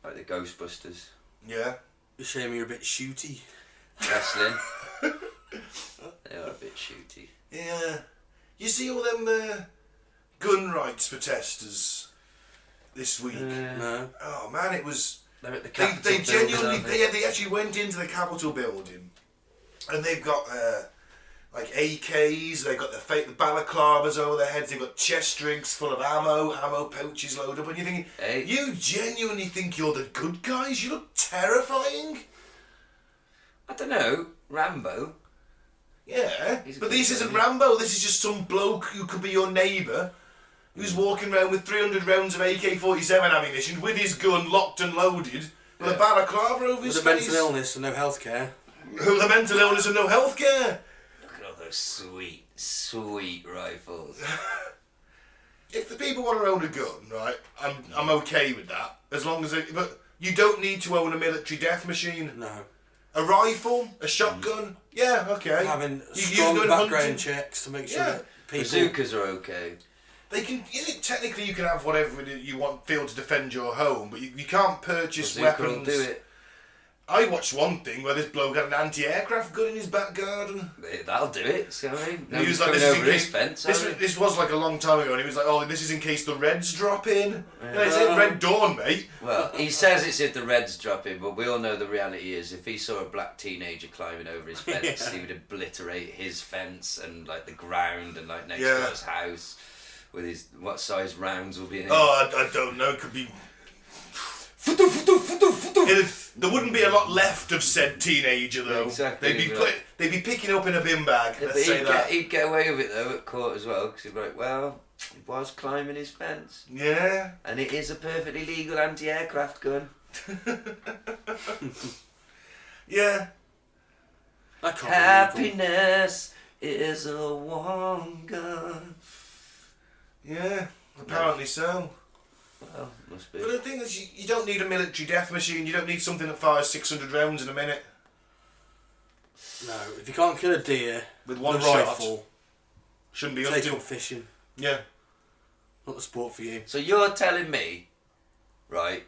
like the Ghostbusters. Yeah. You're shame you're a bit shooty. Wrestling. They are a bit shooty. Yeah. You see all them gun rights protesters this week? No. Oh man, it was. They're at the They Capitol genuinely, building, they actually went into the Capitol building, and they've got like AKs. They've got the balaclavas over their heads. They've got chest drinks full of ammo pouches loaded up. And you're thinking, Hey. you genuinely think you're the good guys? You look terrifying. I don't know, Rambo. Yeah, He's a but good this guy, isn't isn't he? Rambo. This is just some bloke who could be your neighbour, who's walking around with 300 rounds of AK-47 ammunition with his gun locked and loaded, with a balaclava over his With a face. mental illness and no healthcare. With a mental illness and no healthcare. Look at all those sweet, sweet rifles. If the people want to own a gun, right, I'm okay with that, as long as but you don't need to own a military death machine. No. A rifle, a shotgun, yeah, okay. Having You strong going background hunting. checks to make sure Yeah. that people... Bazookas are okay. They can. Technically, you can have whatever you want, feel to defend your home, but you can't purchase Bazooka will weapons. do it. I watched one thing where this bloke had an anti-aircraft gun in his back garden. That'll do it. See what I mean? And he was Nobody's like, coming "This is in over his case." fence. are they? This was like a long time ago, and he was like, "Oh, this is in case the Reds drop in." Yeah, it's in Red Dawn, mate. Well, he says it's if the Reds drop in, but we all know the reality is if he saw a black teenager climbing over his fence, he would obliterate his fence and like the ground and like next Yeah. to his house with his what size rounds will be in it. Oh, I don't know. It could be. There wouldn't be a lot left of said teenager though. Exactly, They'd be picking up in a bin bag. Yeah, Let's but say that. he'd get away with it though at court as well because he'd be like, well, he was climbing his fence Yeah. and it is a perfectly legal anti-aircraft gun. Yeah. I can't believe Happiness is a warm gun. Yeah. Apparently so. Well, must be. But the thing is, you don't need a military death machine. You don't need something that fires 600 rounds in a minute No, if you can't kill a deer with one a shot. rifle, Shouldn't be take hunting. up fishing. Yeah. Not the sport for you. So you're telling me, right,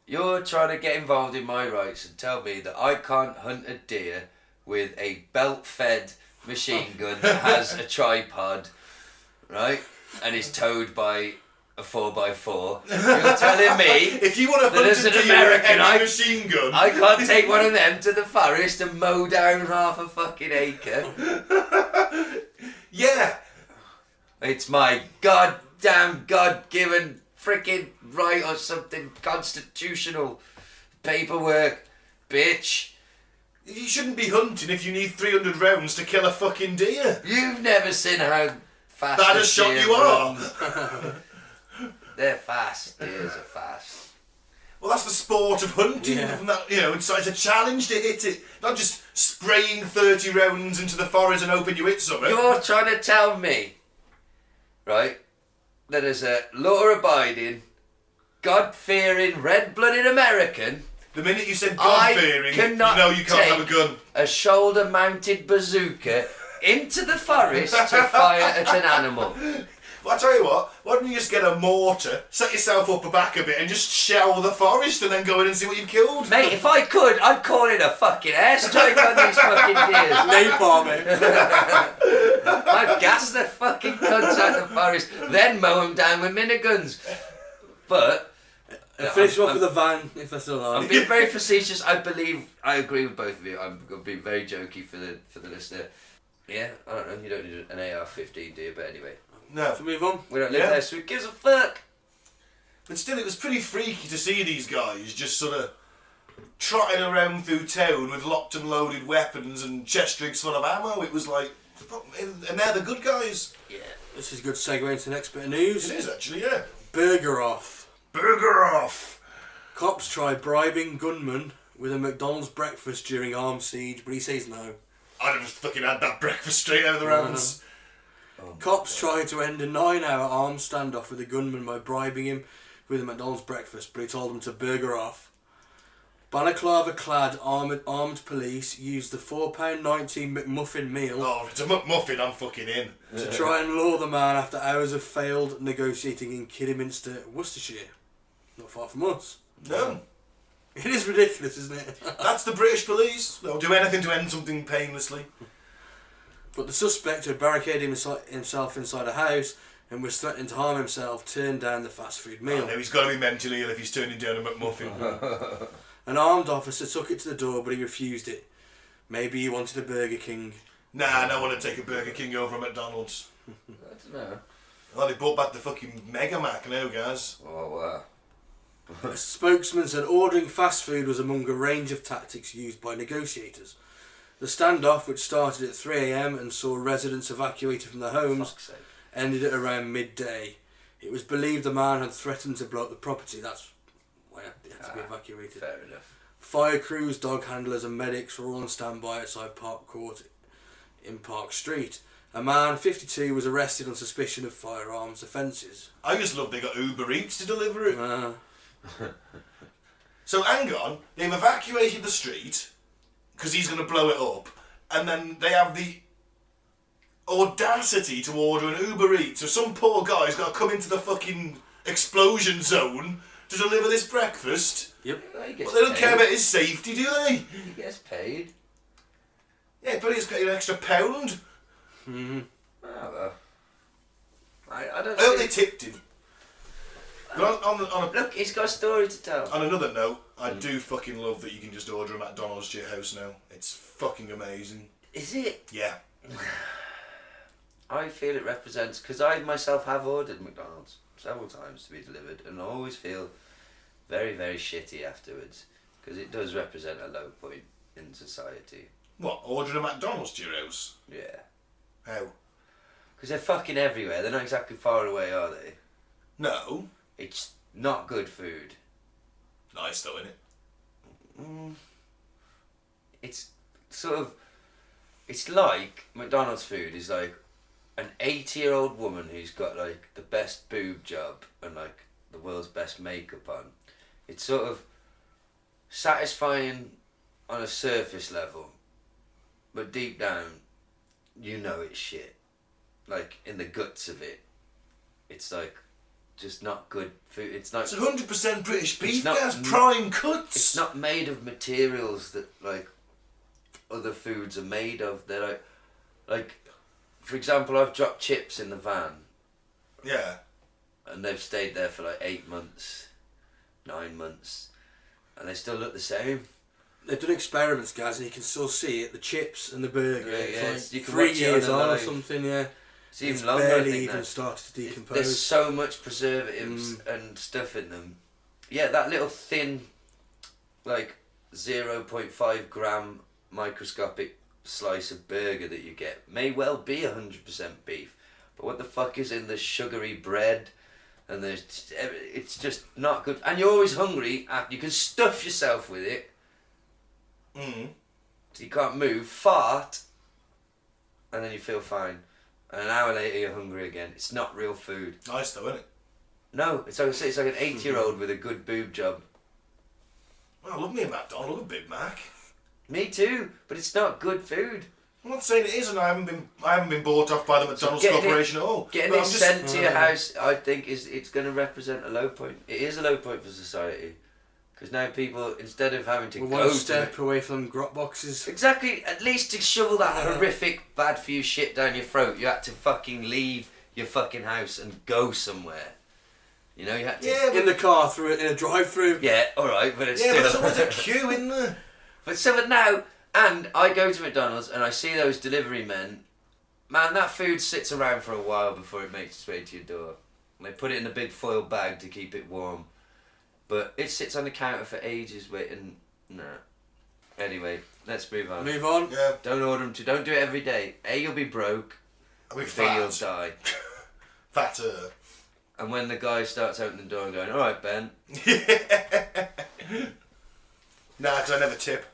you're trying to get involved in my rights and tell me that I can't hunt a deer with a belt-fed machine gun that has a tripod, right, and is towed by a 4x4. You're telling me If you want to that hunt as a an deer American, with a heavy machine gun, I can't take one of them to the forest and mow down half a fucking acre? Yeah. It's my goddamn God-given freaking right or something constitutional paperwork, bitch. You shouldn't be hunting if you need 300 rounds to kill a fucking deer. You've never seen how fast Bad a as shot deer you are. runs. They're fast. Deers are fast. Well, that's the sport of hunting. Yeah. From that, it's a challenge to hit it. Not just spraying 30 rounds into the forest and hoping you hit something. You're trying to tell me, right, that as a law-abiding, God-fearing, red-blooded American, The minute you said I God-fearing, you cannot know you can't have a take gun. a shoulder-mounted bazooka into the forest to fire at an animal. Well, I tell you what, why don't you just get a mortar, set yourself up a back a bit and just shell the forest and then go in and see what you've killed? Mate, if I could, I'd call in a fucking airstrike on these fucking deers. Napalm it. I'd gas the fucking cunts out of the forest, then mow them down with miniguns. But Finish off with a van if they're still I'm alive. being very facetious. I agree with both of you. I'm going to be very jokey for the listener. Yeah, I don't know. You don't need an AR-15, do you? But anyway, No. So move on. we don't live Yeah. there, so who gives a fuck? But still, it was pretty freaky to see these guys just sort of trotting around through town with locked and loaded weapons and chest drinks full of ammo. It was like, and they're the good guys. Yeah. This is a good segue into the next bit of news. It is actually, yeah. Burger off. Burger off. Cops try bribing gunman with a McDonald's breakfast during armed siege, but he says no. I'd have just fucking had that breakfast straight out of the rounds. Cops tried to end a 9-hour armed standoff with a gunman by bribing him with a McDonald's breakfast, but he told them to burger off. Balaclava-clad armed police used the £4.90 McMuffin meal Oh, if it's a McMuffin, I'm fucking in. to try and lure the man after hours of failed negotiating in Kidderminster, Worcestershire. Not far from us. No. It is ridiculous, isn't it? That's the British police. They'll do anything to end something painlessly. But the suspect, who had barricaded himself inside a house and was threatening to harm himself, turned down the fast food meal. Oh, no, he's got to be mentally ill if he's turning down a McMuffin. An armed officer took it to the door, but he refused it. Maybe he wanted a Burger King. Nah, I don't want to take a Burger King over a McDonald's. I don't know. Oh, they brought back the fucking Mega Mac now, guys. Oh, A spokesman said ordering fast food was among a range of tactics used by negotiators. The standoff, which started at 3 a.m. and saw residents evacuated from their homes, fuck's sake. ended at around midday. It was believed the man had threatened to blow up the property. That's why they had to be evacuated. Fair enough. Fire crews, dog handlers and medics were all on standby outside Park Court in Park Street. A man, 52, was arrested on suspicion of firearms offences. I just love they got Uber Eats to deliver it. So hang on, they've evacuated the street because he's going to blow it up, and then they have the audacity to order an Uber Eats. So some poor guy's got to come into the fucking explosion zone to deliver this breakfast. Yep. He gets But they don't paid. care about his safety, do they? He gets paid. Yeah, but he's got an extra £1. Oh, well. I don't I hope see- they tipped him. But on Look, he's got a story to tell. another note, I do fucking love that you can just order a McDonald's to your house now. It's fucking amazing. Is it? Yeah. I feel it represents, because I myself have ordered McDonald's several times to be delivered, and I always feel very, very shitty afterwards, because it does represent a low point in society. What, ordering a McDonald's to your house? Yeah. How? Because they're fucking everywhere. They're not exactly far away, are they? No. It's not good food. Nice though, innit? It's sort of... It's like McDonald's food is like an 80-year-old woman who's got like the best boob job and like the world's best makeup on. It's sort of satisfying on a surface level, but deep down, you know it's shit. Like in the guts of it, it's like just not good food. It's not. It's 100% British beef, not- guys. Prime cuts. It's not made of materials that like other foods are made of. They're like for example, I've dropped chips in the van Yeah. and they've stayed there for like 8 months, 9 months, and they still look the same. They've done experiments, guys, and you can still see it. The chips and the burger. Yeah, It's you like can 3 watch it on years the on or live. something. Yeah. It's even It's longer. I barely think, even now. started to decompose. There's so much preservatives and stuff in them. Yeah, that little thin, like 0.5 gram microscopic slice of burger that you get may well be 100% beef, but what the fuck is in the sugary bread? And it's just not good. And you're always hungry. You can stuff yourself with it. So you can't move. Fart, and then you feel fine. And an hour later you're hungry again. It's not real food. Nice though, isn't it? No, it's like an 8-year-old with a good boob job. Well, I love me a McDonald's, I love a Big Mac. Me too, but it's not good food. I'm not saying it is, and I haven't been bought off by the McDonald's getting Corporation at all. Getting But it I'm just- sent to your house, I think it's going to represent a low point. It is a low point for society, because now people, instead of having to We're go one step to away from grot boxes. exactly, at least to shovel that horrific bad for you shit down your throat, you had to fucking leave your fucking house and go somewhere. You know, you had to. Yeah, In the car, through it in a drive-through. Yeah, all right, but it's Yeah, still. but there's always a queue in there. But so that now, and I go to McDonald's and I see those delivery men. Man, that food sits around for a while before it makes its way to your door. And they put it in a big foil bag to keep it warm. But it sits on the counter for ages waiting. Nah. Anyway, let's move on. Move on. Yeah, Don't order them to. Don't do it every day. A, you'll be broke. I'll be B, you'll fat. die. Fatter. And when the guy starts opening the door and going, alright, Ben. Nah, because I never tip.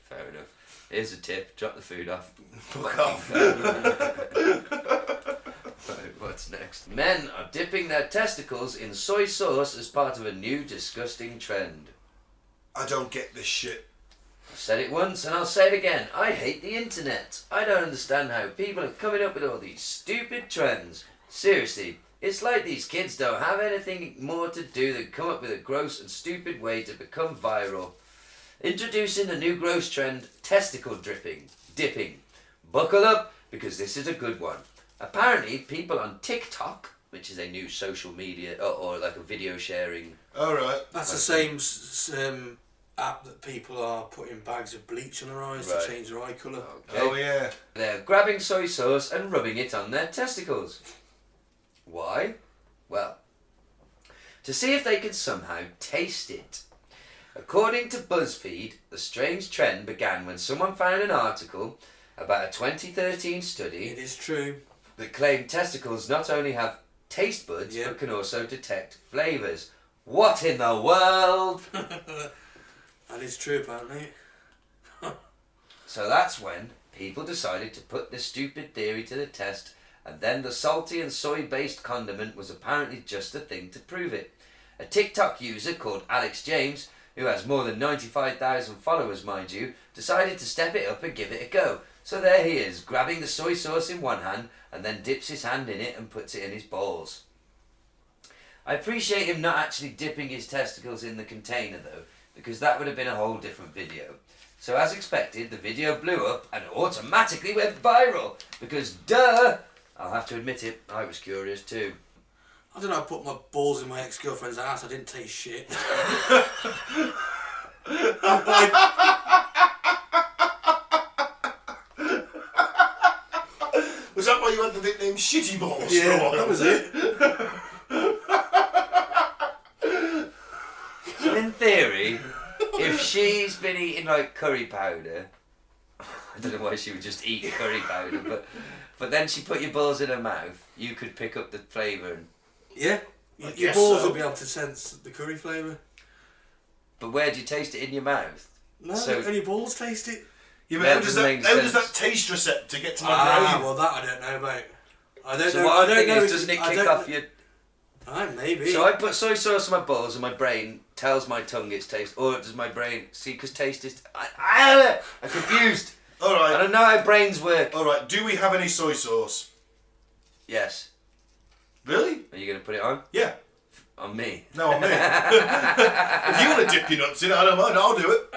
Fair enough. Here's a tip. Drop the food off. Fuck off. next. Men are dipping their testicles in soy sauce as part of a new disgusting trend. I don't get this shit. I've said it once and I'll say it again. I hate the internet. I don't understand how people are coming up with all these stupid trends. Seriously, it's like these kids don't have anything more to do than come up with a gross and stupid way to become viral. Introducing the new gross trend, testicle dipping. Buckle up, because this is a good one. Apparently, people on TikTok, which is a new social media or like a video sharing. Alright. That's the same app that people are putting bags of bleach on their eyes to change their eye colour. Okay. Oh yeah. They're grabbing soy sauce and rubbing it on their testicles. Why? Well, to see if they could somehow taste it. According to BuzzFeed, the strange trend began when someone found an article about a 2013 study. It is true. That claimed testicles not only have taste buds but can also detect flavours. What in the world? That is true, apparently. So that's when people decided to put this stupid theory to the test, and then the salty and soy-based condiment was apparently just the thing to prove it. A TikTok user called Alex James, who has more than 95,000 followers, mind you, decided to step it up and give it a go. So there he is, grabbing the soy sauce in one hand and then dips his hand in it and puts it in his balls. I appreciate him not actually dipping his testicles in the container though, because that would have been a whole different video. So as expected, the video blew up and automatically went viral, because duh, I'll have to admit it, I was curious too. I don't know, I put my balls in my ex-girlfriend's ass, I didn't taste shit. Was that why you had the nickname Shitty Balls Yeah, for a while? that was it. In theory, if she's been eating like curry powder, I don't know why she would just eat curry powder, but then she put your balls in her mouth, you could pick up the flavour. Yeah, I your guess balls so. will be able to sense the curry flavour. But where do you taste it? In your mouth? No, So- only balls taste it. Yeah, but That how does doesn't make that sense. taste receptor get to my brain? Well, that I don't know about. I don't So know. what I I'm don't thinking know is, if doesn't it I kick don't off know- your... Maybe. So I put soy sauce on my balls and my brain tells my tongue it's taste, or does my brain... See, because taste is... I'm confused. I Alright, don't know how brains work. alright, do we have any soy sauce? Yes. Really? Are you going to put it on? Yeah. On me? No, on me. If you want to dip your nuts in, I don't mind, I'll do it.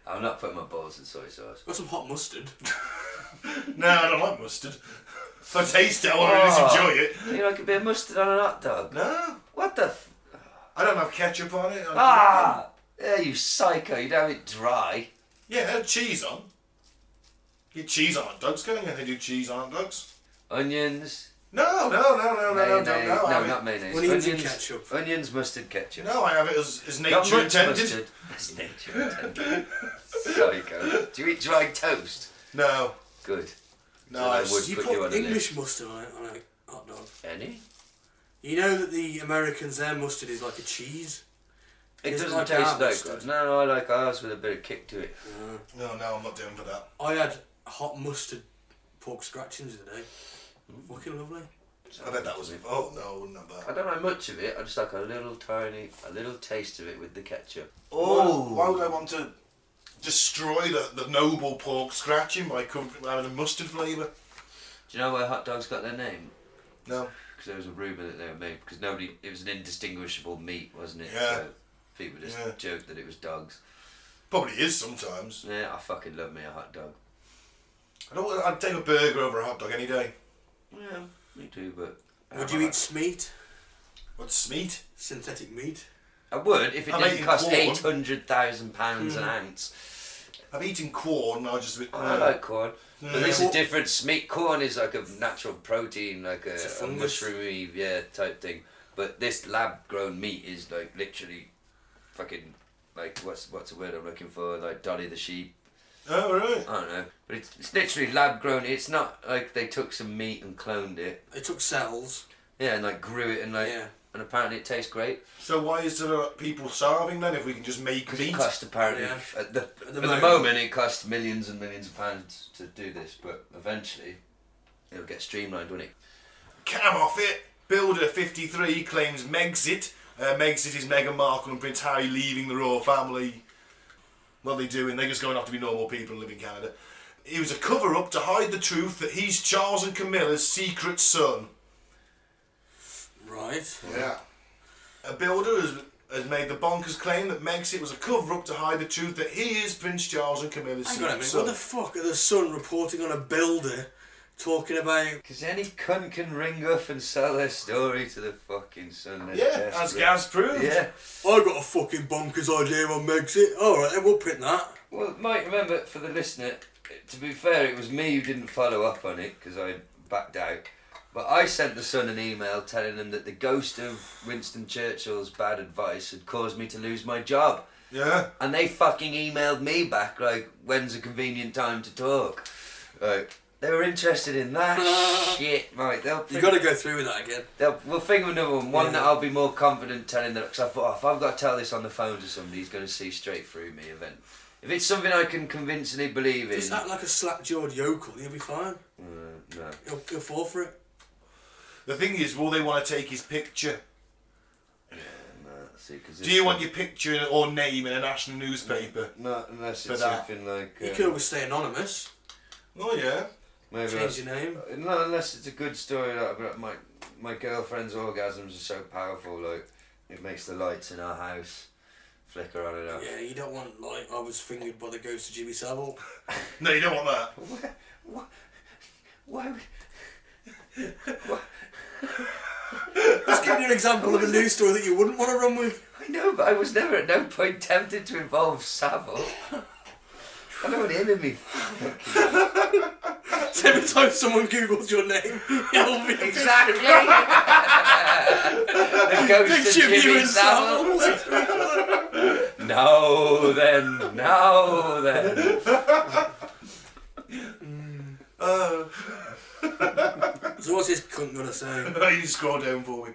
I'm not putting my balls in soy sauce. Got some hot mustard. No, I don't like mustard. If I taste it, I want to just enjoy it. You like a bit of mustard on a hot dog? No, What the f... I don't have ketchup on it. Yeah, you psycho. You don't have it dry. Yeah, have cheese on. Get cheese on hot dogs, can't you? They do cheese on hot dogs. Onions. No, Mayonnaise. no. No, not mayonnaise. Onions and ketchup. Onions, mustard, ketchup. No, I have it as Not nature much intended. mustard. As nature intended. Psycho. Do you eat dry toast? No, Good. no, Then I I would You put put you on a English mustard on a hot dog. Any? You know that the Americans, their mustard is like a cheese. It Isn't doesn't like taste our like mustard. good. No, I like ours with a bit of kick to it. No, I'm not doing for that. I had hot mustard pork scratchings today. Fucking lovely. I bet that was it. Oh no, I wouldn't have I that. don't like much of it. I just like a little taste of it with the ketchup. Oh, why would I want to destroy the noble pork scratching by having a mustard flavour? Do you know where hot dogs got their name? No. Because there was a rumour that they were made because it was an indistinguishable meat, wasn't it? Yeah. So people just Yeah. joked that it was dogs. Probably is sometimes. Yeah, I fucking love me a hot dog. I'd take a burger over a hot dog any day. Yeah, me too, but... Would you eat smeat? What's meat? Synthetic meat? I would if it I'm didn't eating cost corn. £800,000 an ounce. I've eaten corn. I just. I like corn. But Yeah. this is different. Corn is like a natural protein, like a fungus. mushroomy, type thing. But this lab-grown meat is like literally fucking, like, what's the word I'm looking for? Like Dolly the sheep. Oh right. I don't know. But it's literally lab-grown. It's not like they took some meat and cloned it. They took cells. Yeah, and like grew it and like... Yeah. And apparently it tastes great. So why is there people starving then if we can just make Because meat? it cost apparently... Yeah. At the moment. moment it costs millions and millions of pounds to do this, but eventually it'll get streamlined, won't it? cam off it. Builder 53 claims Megxit. Megxit is Meghan Markle and Prince Harry leaving the royal family. What are they doing? They're just going off to be normal people and live in Canada. It was a cover-up to hide the truth that he's Charles and Camilla's secret son. Right. Yeah. A builder has made the bonkers claim that Megxit was a cover-up to hide the truth that he is Prince Charles and Camilla's Hang on a secret minute, son. what the fuck are the Sun reporting on a builder talking about... Because any cunt can ring up and sell their story to the fucking Sun. Yeah, as Gaz proved. Yeah. I got a fucking bonkers idea on Megxit. Alright then, we'll print that. Well, Mike, remember, for the listener, to be fair, it was me who didn't follow up on it because I backed out. But I sent the Sun an email telling them that the ghost of Winston Churchill's bad advice had caused me to lose my job. Yeah. And they fucking emailed me back, like, when's a convenient time to talk? Like, they were interested in that shit, Mike. You got to go through with that again. We'll think of another one that I'll be more confident telling them. Because I thought, if I've got to tell this on the phone to somebody, he's going to see straight through me. If it's something I can convincingly believe in... Just act like a slap-jawed yokel, you'll be fine. no. You'll fall for it. The thing is, will they want to take his picture? No, see, cause Do you want your picture or name in a national newspaper? No, unless for it's that? something like... You could always stay anonymous. Oh, yeah. maybe Change your name. No, unless it's a good story. Like, my girlfriend's orgasms are so powerful, like, it makes the lights in our house flicker on and off. Yeah, you don't want, like, I was fingered by the ghost of Jimmy Savile. No, you don't want that. Why would... Just give me an example of a news story that you wouldn't want to run with. I know, but I was never at no point tempted to involve Savile. I don't want him in me. So every time someone Googles your name, it'll be Exactly. The ghost of picture of you Jimmy and Savile. Savile. No, then. So what's this cunt gonna say? You scroll down for me.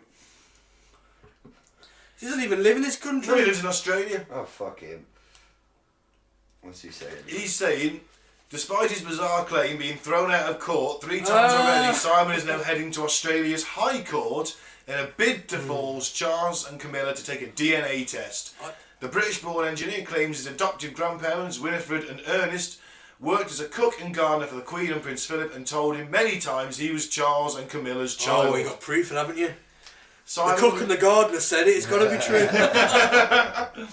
He doesn't even live in this No, he country. lives in Australia. Oh, fuck him. What's he saying? He's saying, despite his bizarre claim being thrown out of court 3 times already, Simon is now heading to Australia's High Court in a bid to force Charles and Camilla to take a DNA test. The British-born engineer claims his adoptive grandparents, Winifred and Ernest, worked as a cook and gardener for the Queen and Prince Philip and told him many times he was Charles and Camilla's child. Oh, you got proof, haven't you? Simon, The cook and the gardener said it. It's got to be true.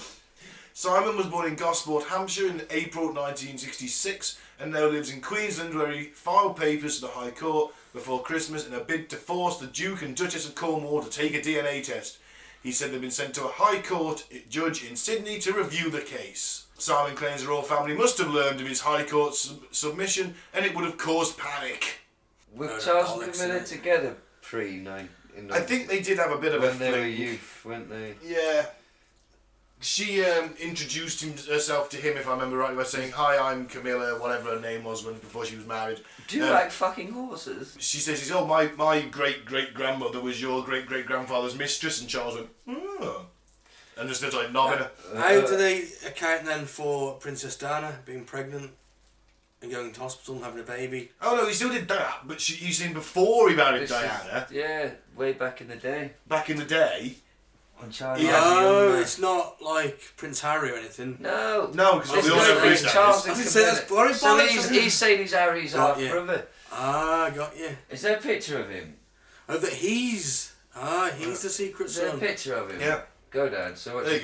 Simon was born in Gosport, Hampshire in April 1966 and now lives in Queensland, where he filed papers to the High Court before Christmas in a bid to force the Duke and Duchess of Cornwall to take a DNA test. He said they'd been sent to a High Court judge in Sydney to review the case. Simon claims the royal family must have learned of his High Court submission and it would have caused panic. Were No, Charles and Alex, Camilla innit? together pre-9? I think they did have a bit of a when they were fling. youth, weren't they? Yeah. She introduced herself to him, if I remember rightly, by saying, "Hi, I'm Camilla," whatever her name was before she was married. Do you like fucking horses? She says, "Oh, my great-great-grandmother was your great-great-grandfather's mistress," and Charles went, "Oh." And just like nobbing her. How do they account then for Princess Diana being pregnant and going to hospital and having a baby? Oh no, he still did that, but you seen before he married This Diana, yeah, way back in the day. back in the day. When Charles Yeah. was a young No, man. it's not like Prince Harry or anything. No. No, because This we no, all know guy who is that Charles is. and I was gonna say, Camilla. that's bloody So bollocks. he's saying he's Harry's Got half you. brother. Ah, got you. Is there a picture of him? Oh, that he's the secret Is there a son. picture of him? Yeah, Go down. So what? there you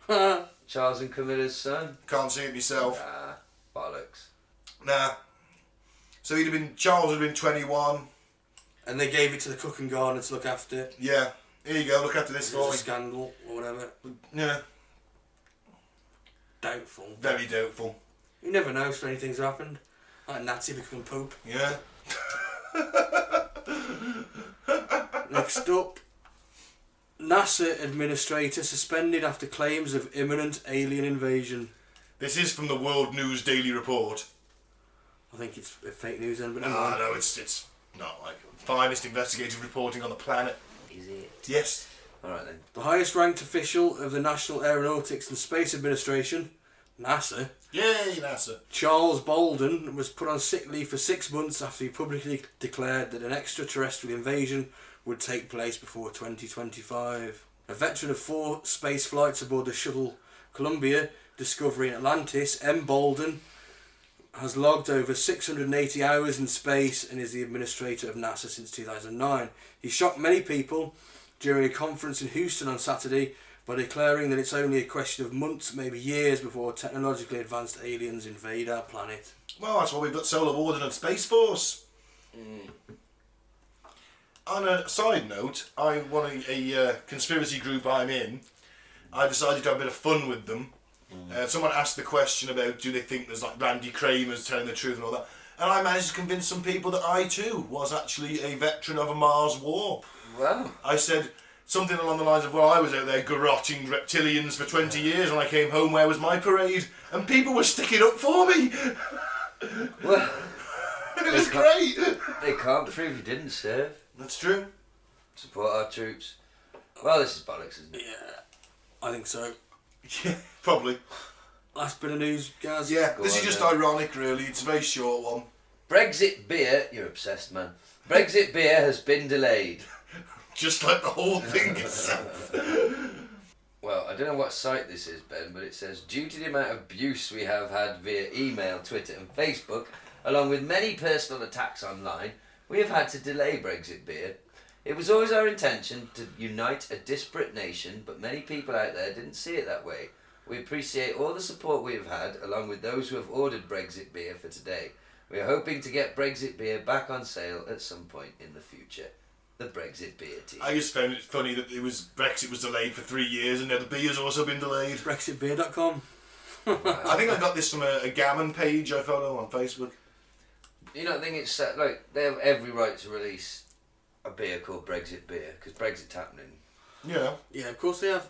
go. Charles and Camilla's son. Can't see it myself. Ah, bollocks. Nah. So Charles would have been 21. And they gave it to the cook and gardener to look after it. Yeah. Here you go, look after this It for was a me. scandal or whatever. Yeah, Doubtful. very doubtful. You never know, strange things happened. Like a Nazi becoming Pope. Yeah. Next up, NASA administrator suspended after claims of imminent alien invasion. This is from the World News Daily Report. I think it's fake news then, but never Ah, mind. no, it's not like finest investigative reporting on the planet. Is it? Yes. All right then. The highest ranked official of the National Aeronautics and Space Administration, NASA. Yay, NASA. Charles Bolden was put on sick leave for 6 months after he publicly declared that an extraterrestrial invasion would take place before 2025. A veteran of 4 space flights aboard the shuttle Columbia, discovering Atlantis, M. Bolden has logged over 680 hours in space and is the administrator of NASA since 2009. He shocked many people during a conference in Houston on Saturday by declaring that it's only a question of months, maybe years, before technologically advanced aliens invade our planet. Well, that's why we've got Solar Warden and Space Force. On a side note, a conspiracy group I'm in, I decided to have a bit of fun with them. Someone asked the question about do they think there's like Randy Kramer's telling the truth and all that, and I managed to convince some people that I too was actually a veteran of a Mars war. Wow. I said something along the lines of, well, I was out there garroting reptilians for 20 years and I came home, where was my parade? And people were sticking up for me. Well, it was great. They can't prove you didn't serve. That's true. Support our troops. Well, this is bollocks, isn't it? Yeah, I think so. Yeah, probably. Last bit of news, guys. Yeah, Go this on is just then. ironic, really. It's a very short one. Brexit beer, you're obsessed, man. Brexit beer has been delayed. Just like the whole thing itself. Well, I don't know what site this is, Ben, but it says, due to the amount of abuse we have had via email, Twitter and Facebook, along with many personal attacks online, we have had to delay Brexit beer. It was always our intention to unite a disparate nation, but many people out there didn't see it that way. We appreciate all the support we have had, along with those who have ordered Brexit beer for today. We are hoping to get Brexit beer back on sale at some point in the future. The Brexit beer team. I just found it funny that Brexit was delayed for 3 years and now the beer's also been delayed. BrexitBeer.com. I think I got this from a gammon page I follow on Facebook. You don't think it's like they have every right to release a beer called Brexit beer because Brexit's happening. Yeah. Yeah, of course they have.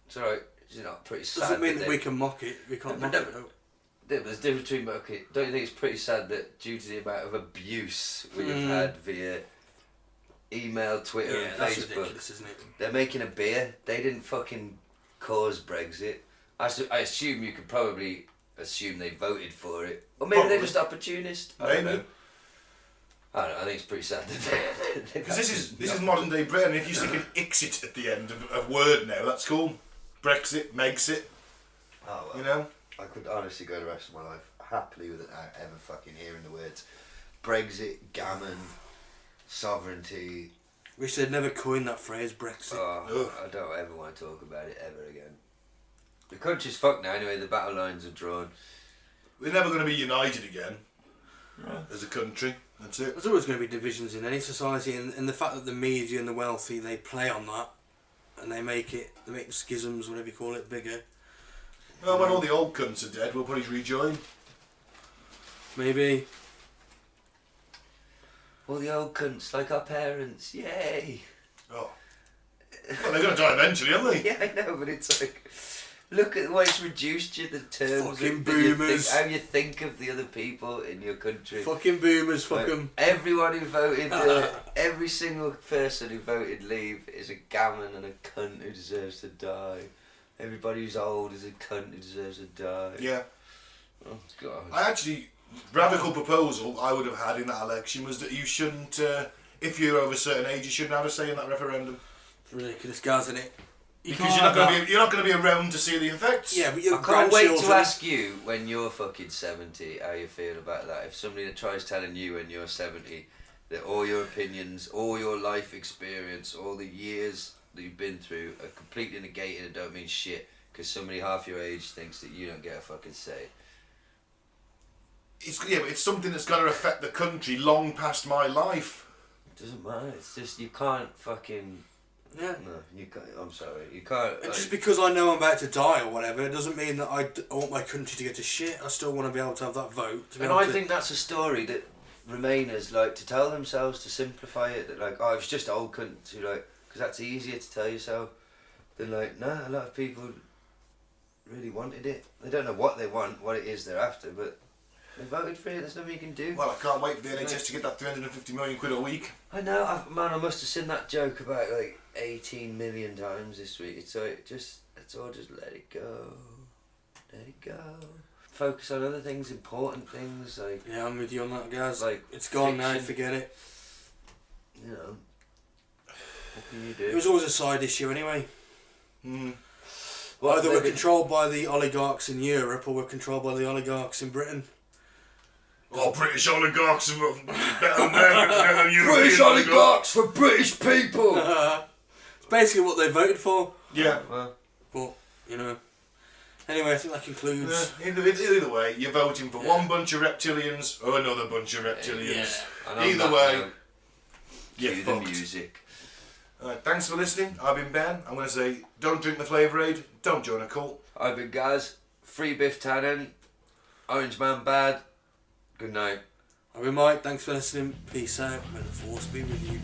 It's alright. It's not pretty sad. Doesn't mean that we can mock it. We can't No, mock but it. no. though. Yeah, there's a difference between okay. Don't you think it's pretty sad that due to the amount of abuse we have had via email, Twitter, Yeah, and that's Facebook, ridiculous, isn't it? they're making a beer. They didn't fucking cause Brexit. I assume you could probably assume they voted for it, or maybe they're Probably. just opportunist. I don't know. I don't know. I think it's pretty sad that Because this is modern day Britain. If you stick an exit at the end of a word now, that's cool. Brexit, Megxit, Oh, well. you know? I could honestly go the rest of my life happily without ever fucking hearing the words Brexit, gammon, sovereignty. Wish they'd never coined that phrase, Brexit. Oh, I don't ever want to talk about it ever again. The country's fucked now anyway, the battle lines are drawn. We're never going to be united again as a country. That's it. There's always going to be divisions in any society, and the fact that the media and the wealthy, they play on that, and they make schisms, whatever you call it, bigger. Well, when all the old cunts are dead, we'll probably rejoin. Maybe. All the old cunts, like our parents, yay! Oh. Well, they're going to die eventually, aren't they? Yeah, I know, but it's like, look at the way it's reduced you, the terms, Fucking that you boomers. how you think of the other people in your country. Fucking boomers, fuck Like, 'em. everyone who voted, every single person who voted leave is a gammon and a cunt who deserves to die. Everybody who's old is a cunt who deserves to die. Yeah. Oh, God. Radical proposal I would have had in that election was that you shouldn't, if you're over a certain age, you shouldn't have a say in that referendum. It's ridiculous, guys, isn't it? Because you're not going to be around to see the effects. Yeah, but your I can't wait to grandchildren- ask you when you're fucking 70 how you feel about that. If somebody that tries telling you when you're 70 that all your opinions, all your life experience, all the years that you've been through are completely negated and don't mean shit because somebody half your age thinks that you don't get a fucking say. But it's something that's going to affect the country long past my life. It doesn't matter. It's just you can't fucking. Yeah. No, you can't. I'm sorry, you can't. And just because I know I'm about to die or whatever, it doesn't mean that I want my country to get to shit. I still want to be able to have that vote. To be And able I to- think that's a story that Remainers like to tell themselves to simplify it. That like, oh, it's just old cunts who like, because that's easier to tell yourself. Than like, nah, a lot of people really wanted it. They don't know what they want, what it is they're after, but they voted for it. There's nothing you can do. Well, I can't wait for the NHS to get that 350 million quid a week. I know, I must have seen that joke about like 18 million times this week. It's like, let's all just let it go. Let it go. Focus on other things, important things, like... Yeah, I'm with you on that, guys. Like, it's gone now, fiction. forget it. You know. What can you do? It was always a side issue anyway. What Either have we're they controlled by the oligarchs in Europe or we're controlled by the oligarchs in Britain. Oh, British oligarchs are better than them, better than European British oligarchs for British people! It's basically what they voted for. Yeah. Well, But, you know. Anyway, I think that concludes. Either way, you're voting for one bunch of reptilians or another bunch of reptilians. and on Either that way, note, you're cue the fucked. music. Alright, thanks for listening. I've been Ben. I'm going to say, don't drink the Flavour Aid, don't join a cult. I've been Gaz, Free Biff Tannen, Orange Man Bad. Good night. I've been Mike, thanks for listening. Peace out. May the force be with you.